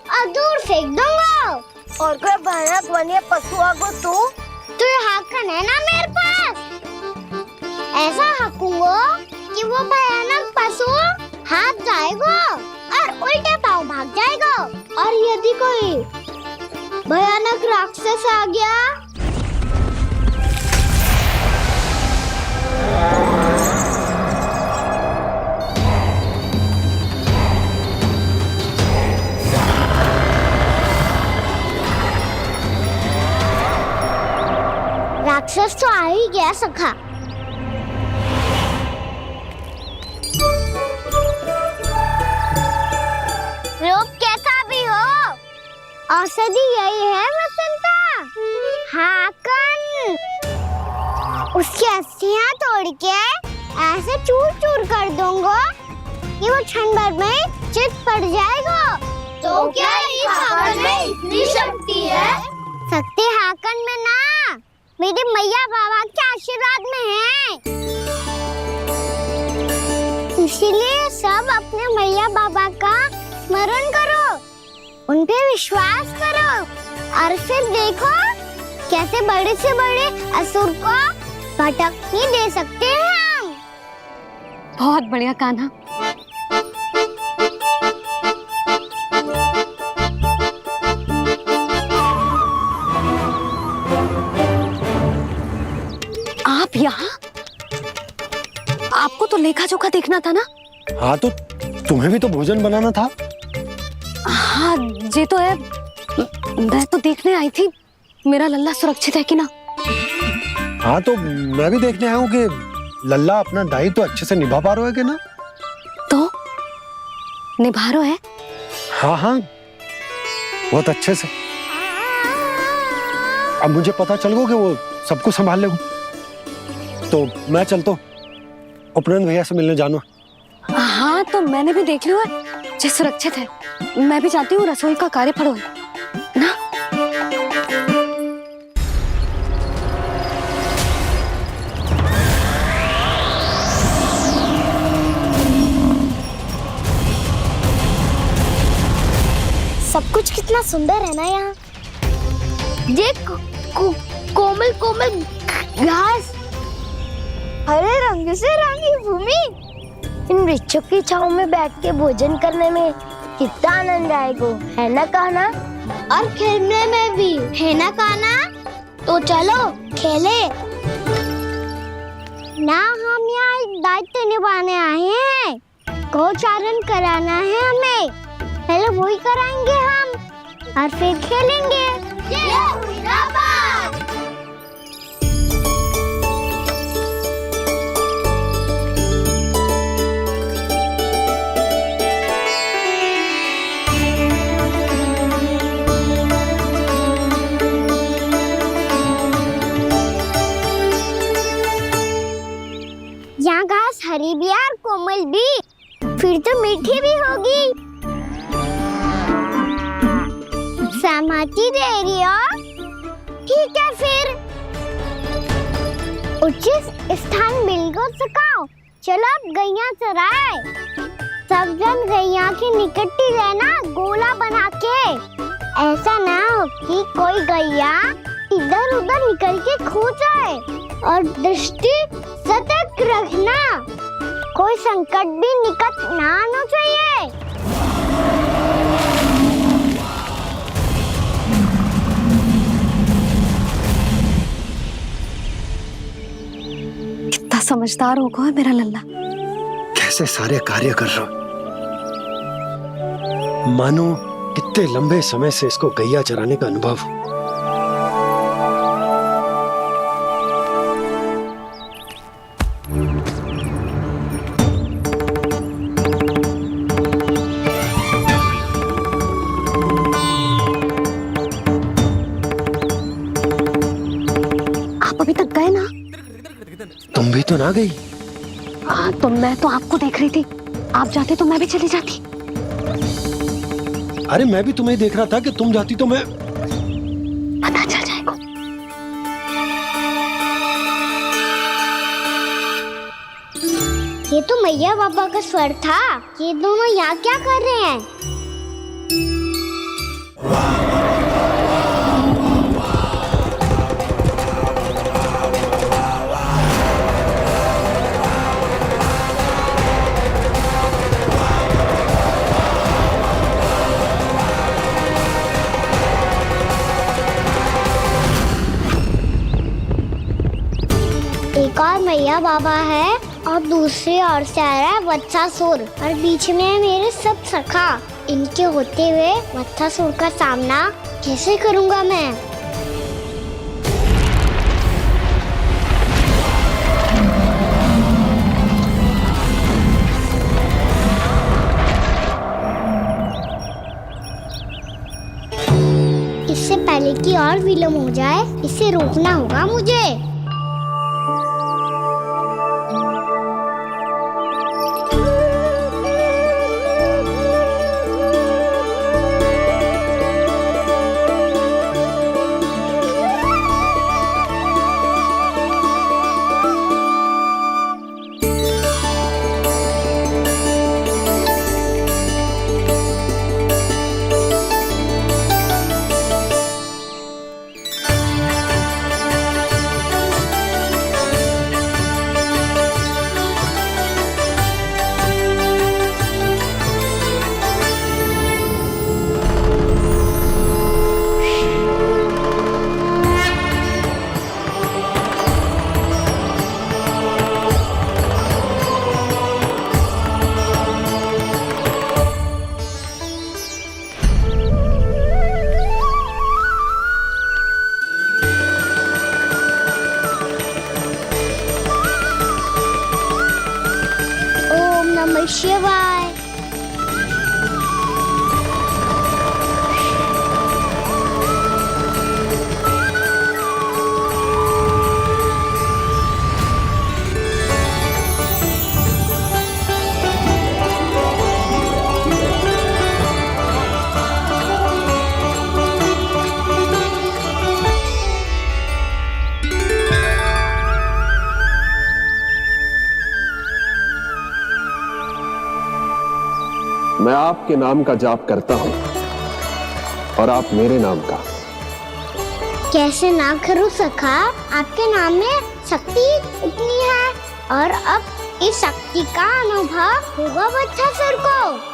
और दूर फेंक दूंगा। और कोई भयानक वन्य पशु आगो तो हाकन है ना मेरे पास। ऐसा हाकूंगा कि वो भयानक पशु हाथ जाएगा और उल्टे पांव भाग जाएगा। और यदि कोई भयानक राक्षस आ गया राक्षस तो आ ही गया सखा। रूप कैसा भी हो, औषधि यही है वसंता। हाकन उसकी अस्थियां तोड़ के ऐसे चूर चूर कर दूंगा कि वो क्षण भर में चित पड़ जाएगा। तो क्या इस हाकन में इतनी शक्ति है? शक्ति हाकन में ना, मेरे मैया बाबा के आशीर्वाद में है। इसीलिए सब अपने मैया बाबा का स्मरण करो, उन पे विश्वास करो और फिर देखो कैसे बड़े से बड़े असुर को भटकने दे सकते हैं हम। बहुत बढ़िया कान्हा। आप यहाँ? आपको तो लेखा जोखा देखना था ना? हाँ तो तुम्हें भी तो भोजन बनाना था। हाँ ये तो है, मैं तो देखने आई थी मेरा लल्ला सुरक्षित है कि ना। हाँ तो मैं भी देखने आया हूँ कि लल्ला अपना दायित्व तो अच्छे से निभा पा रहा है कि ना। तो निभा रहा है? हाँ हाँ बहुत अच्छे से। अब मुझे पता चल गया कि वो सबको संभाल लेगा। तो मैं चलता हूँ, उपनंद भैया से मिलने जाना। हाँ तो मैंने भी देख लिया जो सुरक्षित है। मैं भी चाहती हूँ रसोई का कार्य पड़ो ना। सब कुछ कितना सुंदर है ना यहाँ। ये कोमल कोमल घास, हरे रंग से रंगी भूमि, इन वृक्षों की छांव में बैठ के भोजन करने में कितना आनंद आएगा, है ना कान्हा? और खेलने में भी, है ना कान्हा? तो चलो खेले ना। हम यहाँ एक दायित्व निभाने आए हैं, गोचारण कराना है हमें। पहले वही कराएंगे हम और फिर खेलेंगे। यहाँ घास हरी भी और कोमल भी, फिर तो मीठी भी होगी। सहमति दे रही हो? ठीक है फिर उचित स्थान मिल गो सकाओ। चलो अब गैया चराए। सब जन गैया के निकट ही रहना, गोला बना के। ऐसा ना हो कि कोई गैया इधर उधर निकल के खो जाए। और दृष्टि सतर्क रखना, कोई संकट भी निकट ना आना चाहिए। कितना समझदार होगा मेरा लल्ला। कैसे सारे कार्य कर रहा, मानो कितने लंबे समय से इसको गैया चराने का अनुभव हो। अभी तक गए ना? तुम भी तो ना गई। हाँ तो मैं तो आपको देख रही थी, आप जाते तो मैं भी चली जाती। अरे मैं भी तुम्हें देख रहा था कि तुम जाती तो मैं। पता चल जाएगा। तो मैया बाबा का स्वर था। ये दोनों यहाँ क्या कर रहे हैं? एक और मैया बाबा है और दूसरी ओर से आ रहा है वत्सासुर और बीच में है मेरे सब सखा। इनके होते हुए वत्सासुर का सामना कैसे करूंगा मैं? इससे पहले कि और विलम्ब हो जाए, इसे रोकना होगा मुझे। नमः शिवाय। मैं आपके नाम का जाप करता हूं और आप मेरे नाम का। कैसे ना करूं सखा, आपके नाम में शक्ति इतनी है और अब इस शक्ति का अनुभव होगा वत्सासुर को।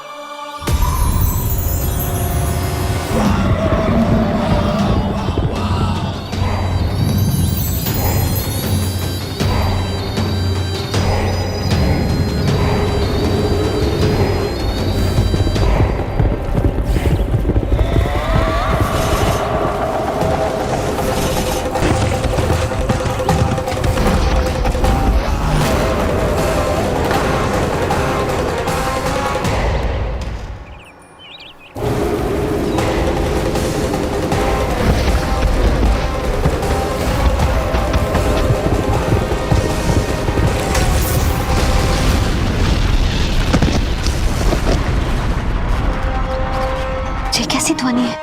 कैसी ध्वनि है?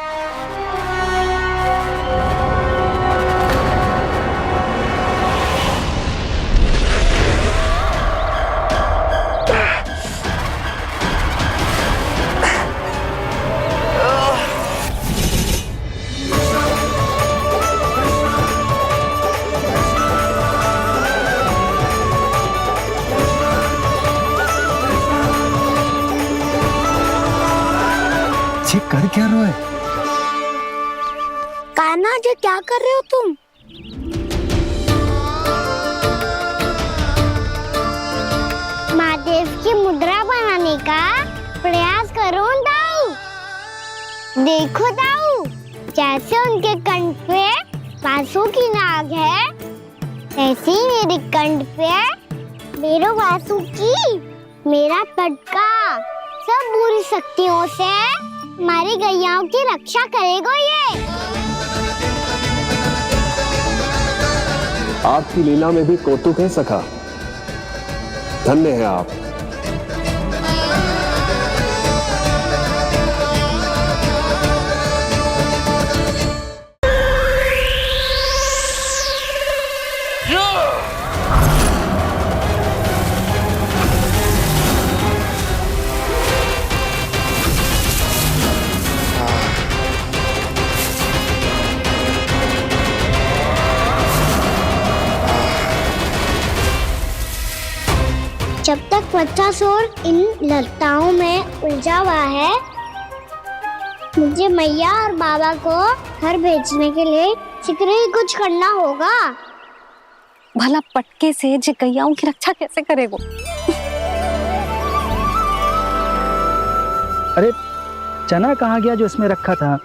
कर क्या रहे हो? कान्हा जी क्या कर रहे हो तुम? महादेव की मुद्रा बनाने का प्रयास करो दाऊ। देखो दाऊ, जैसे उनके कंठ पे वासु की नाग है, ऐसे ही मेरे कंठ पे मेरे वासु की मेरा पटका सब बुरी शक्तियों से हमारी गैयाओं की रक्षा करेगा ये। आपकी लीला में भी कौतुक है सखा, धन्य है आप। वत्सासुर इन लताओं में उलझा हुआ है। मुझे मैया और बाबा को घर भेजने के लिए शीघ्र ही कुछ करना होगा। भला पटके से जिकैयाओं की रक्षा कैसे करेगो? अरे चना कहाँ गया जो इसमें रखा था?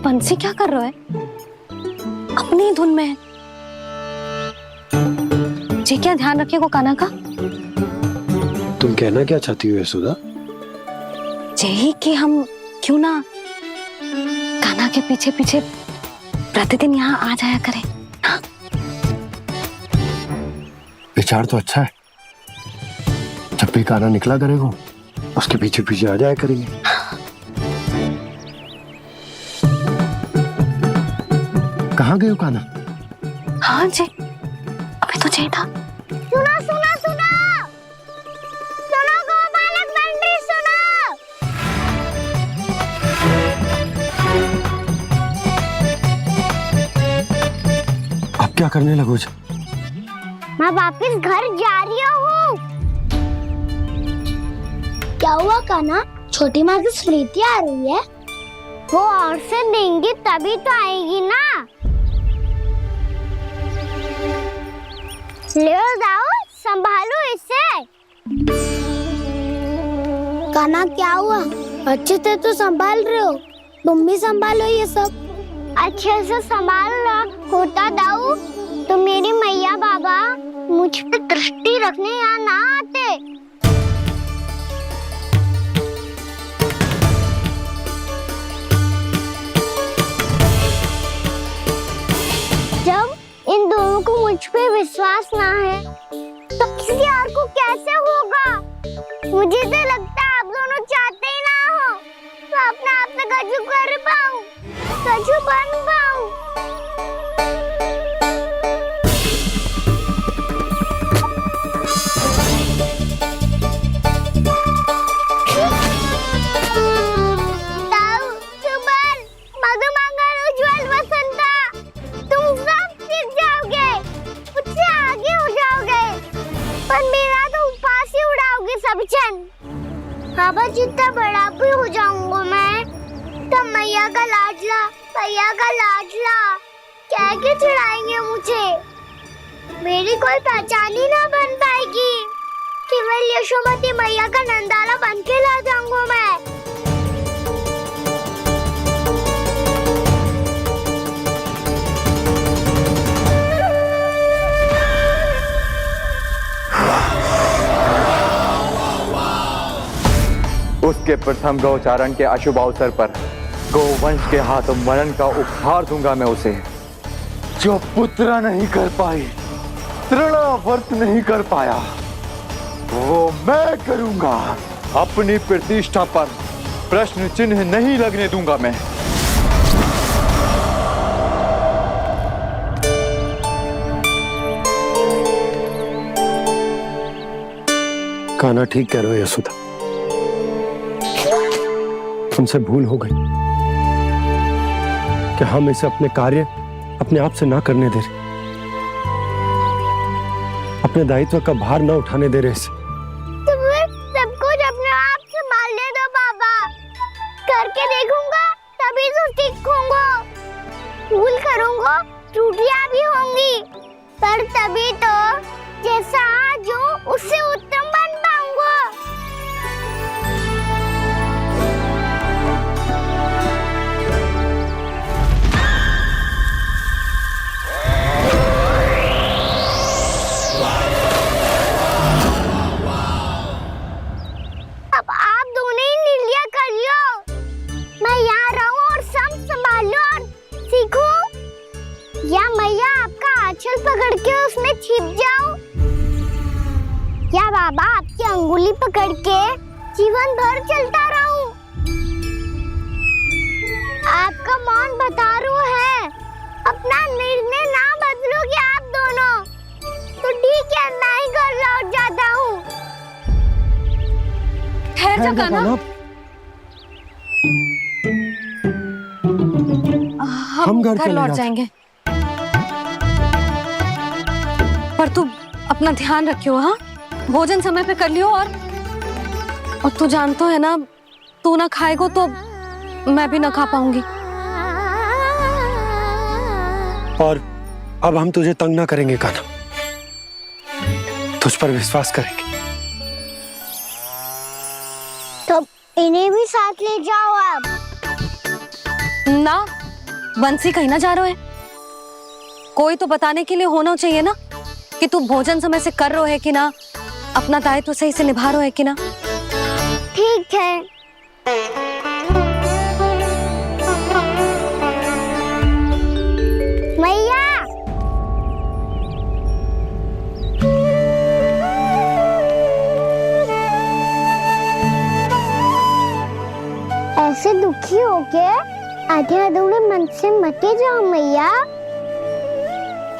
बंसी क्या कर रहा है? अपनी धुन में है। जी क्या ध्यान रखिएगो कान्हा का। तुम कहना क्या चाहती हो यशोदा? यही कि हम क्यों ना कान्हा के पीछे पीछे प्रतिदिन यहाँ आ जाया करें। हाँ? विचार तो अच्छा है। जब भी कान्हा निकला करेगा उसके पीछे पीछे आ जाया करेंगे। कहाँ गए हो कान्हा? हाँ जी, अभी तो चाहिए था। सुनो सुनो सुनो सुनो गोपालक बंटी सुनो। अब क्या करने लगो? मैं वापस घर जा रही हूँ। क्या हुआ कान्हा? छोटी माँ की स्मृति आ रही है। वो और से देंगी तभी तो आएगी ना। ले जाओ, संभालो इसे। कान्हा क्या हुआ? अच्छे से तो संभाल रहे हो, तुम भी संभालो ये सब। अच्छे से संभाल लो होता दाऊ तो मेरी मैया बाबा मुझ पे दृष्टि रखने यहाँ ना आते। जब इन दोनों को मुझ पे विश्वास ना है तो किसी और को कैसे होगा? मुझे तो लगता है आप दोनों चाहते ही ना हो तो अपने आप से गजू कर पाऊं, गजू बन पाऊं। बाबा जितना बड़ा भी हो जाऊंगा मैं तो मैया का लाडला, भैया का लाडला क्या के चढ़ाएंगे मुझे। मेरी कोई पहचान ही ना बन पाएगी। केवल यशोमती मैया का नंदाला बन के ला जाऊंगा मैं। उसके प्रथम गौचारण के अशुभ अवसर पर गोवंश के हाथों मरण का उपहार दूंगा मैं उसे। जो पुत्र नहीं कर पाई, तृणावर्त नहीं कर पाया, वो मैं करूंगा। अपनी प्रतिष्ठा पर प्रश्न चिन्ह नहीं लगने दूंगा मैं। कान्हा ठीक कह रहे हो यशोदा, हमसे भूल हो गई कि हम इसे अपने कार्य अपने आप से ना करने दे रहे, अपने दायित्व का भार ना उठाने दे रहे इसे। तो सब कुछ अपने आप से संभालने दो बाबा, करके देखूंगा तभी तो सीखूंगा। भूल करूंगा, त्रुटियां भी होंगी, पर तभी तो जैसा आज हूं उससे उत्तम बन पाऊंगा। अब आप दोनों ही निर्णय कर लो। मैं यहाँ रहूं और सब संभालूं और सीखूं, या मैया आपका आंचल पकड़ के उसमें छिप जाऊं, या बाबा आपकी अंगुली पकड़ के जीवन भर चलता रहूं। आपका मौन बतारू है, अपना निर्णय ना बदलोगे आप दोनों तो ठीक है, मैं ही घर लौट जाता हूँ। ठहर जा कान्हा, हम घर लौट जाएंगे। पर तू अपना ध्यान रखियो। हाँ, भोजन समय पे कर लियो। और तू जानतो है ना, तू ना खाएगो तो मैं भी ना खा पाऊंगी। और अब हम तुझे तंग ना करेंगे कान्हा, तुझ पर विश्वास करेंगे। तो इन्हें भी साथ ले जाओ अब। ना, बंसी कहीं ना जा रहे है। कोई तो बताने के लिए होना चाहिए ना कि तू भोजन समय से कर रहा है कि ना, अपना दायित्व सही से निभा रहा है कि ना। ठीक है। मैया, ऐसे दुखी हो के आधे अधूरे मन से मत जाओ मैया।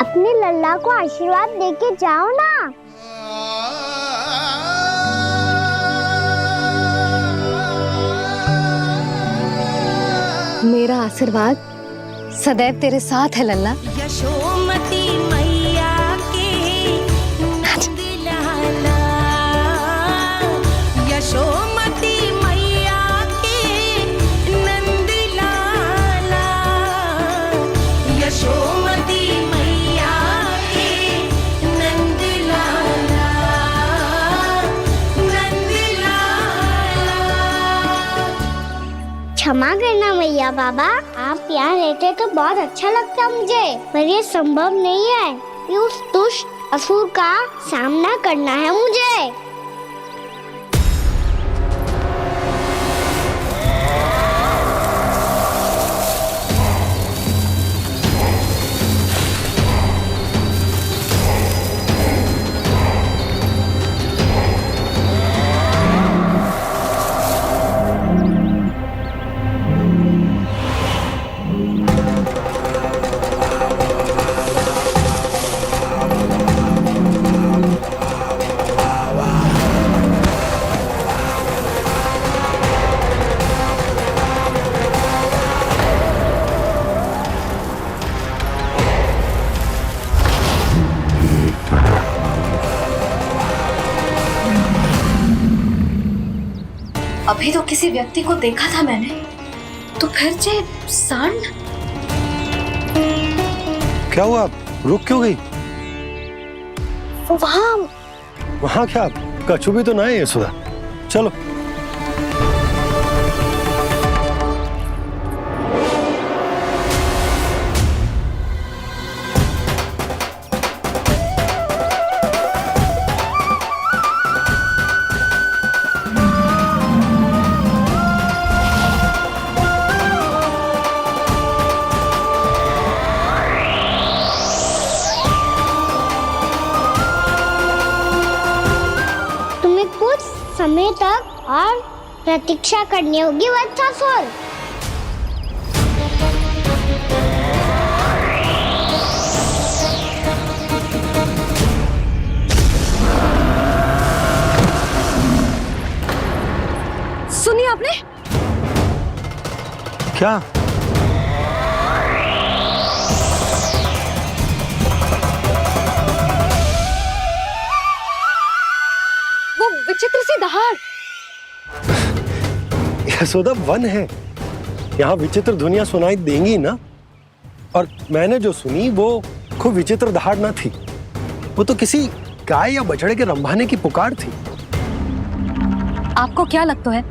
अपने लल्ला को आशीर्वाद देके जाओ ना। मेरा आशीर्वाद सदैव तेरे साथ है लल्ला। यशोमती मैया के नंद लाला, यशोमती मैया के नंद लाला, यशोमती मैया के नंद लाला, नंद लाला। क्षमा करना मैया बाबा, आप यहाँ रहते तो बहुत अच्छा लगता मुझे, पर ये संभव नहीं है कि उस दुष्ट असुर का सामना करना है मुझे। अभी तो किसी व्यक्ति को देखा था मैंने, तो फिर जे सांड। क्या हुआ, रुक क्यों गई? वहाँ क्या, कछु भी तो ना है यशोदा। चलो। समय तक और प्रतीक्षा करनी होगी वत्सासुर। सुनिए आपने क्या? विचित्र सी दहाड़। यशोदा, वन है, यहाँ विचित्र ध्वनियां सुनाई देंगी ना। और मैंने जो सुनी वो खूब विचित्र दहाड़ ना थी, वो तो किसी गाय या बछड़े के रंभाने की पुकार थी। आपको क्या लगता है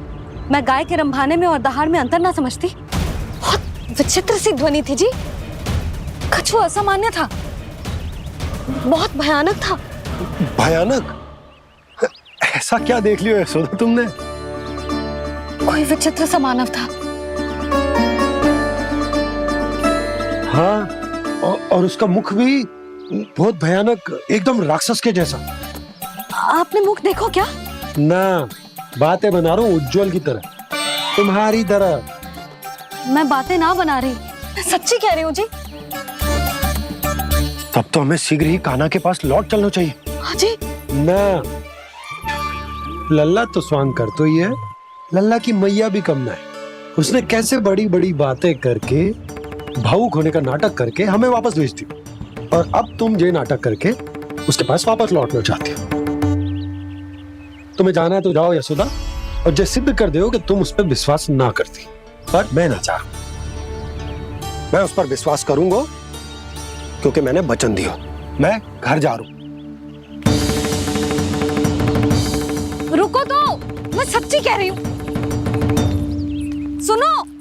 मैं गाय के रंभाने में और दहाड़ में अंतर ना समझती? बहुत विचित्र सी ध्वनि थी जी, कछु असामान्य था, बहुत भयानक था। भयानक? ऐसा क्या देख लियो यशोदा तुमने? कोई विचित्र सा मानव था। हाँ, और उसका मुख भी बहुत भयानक, एकदम राक्षस के जैसा। आपने मुख देखो क्या? ना, बातें बना रहा हूँ उज्जवल की तरह, तुम्हारी तरह। मैं बातें ना बना रही, मैं सच्ची कह रही हूँ जी। तब तो हमें शीघ्र ही कान्हा के पास लौट चलना चाहिए। हाँ जी। ना, लल्ला तो स्वांग कर तो ही है, लल्ला की मैया भी कम ना है। उसने कैसे बड़ी बड़ी बातें करके, भावुक होने का नाटक करके हमें वापस भेज दी, और अब तुम ये नाटक करके उसके पास वापस लौटना चाहती हो। तुम्हें जाना है तो जाओ यशोदा, और जो सिद्ध कर दो कि तुम उस पर विश्वास ना करती। पर मैं ना चाह, मैं उस पर विश्वास करूंगा क्योंकि मैंने वचन दिया। मैं घर जा रहा हूं। रुको तो, मैं सच्ची कह रही हूँ। सुनो।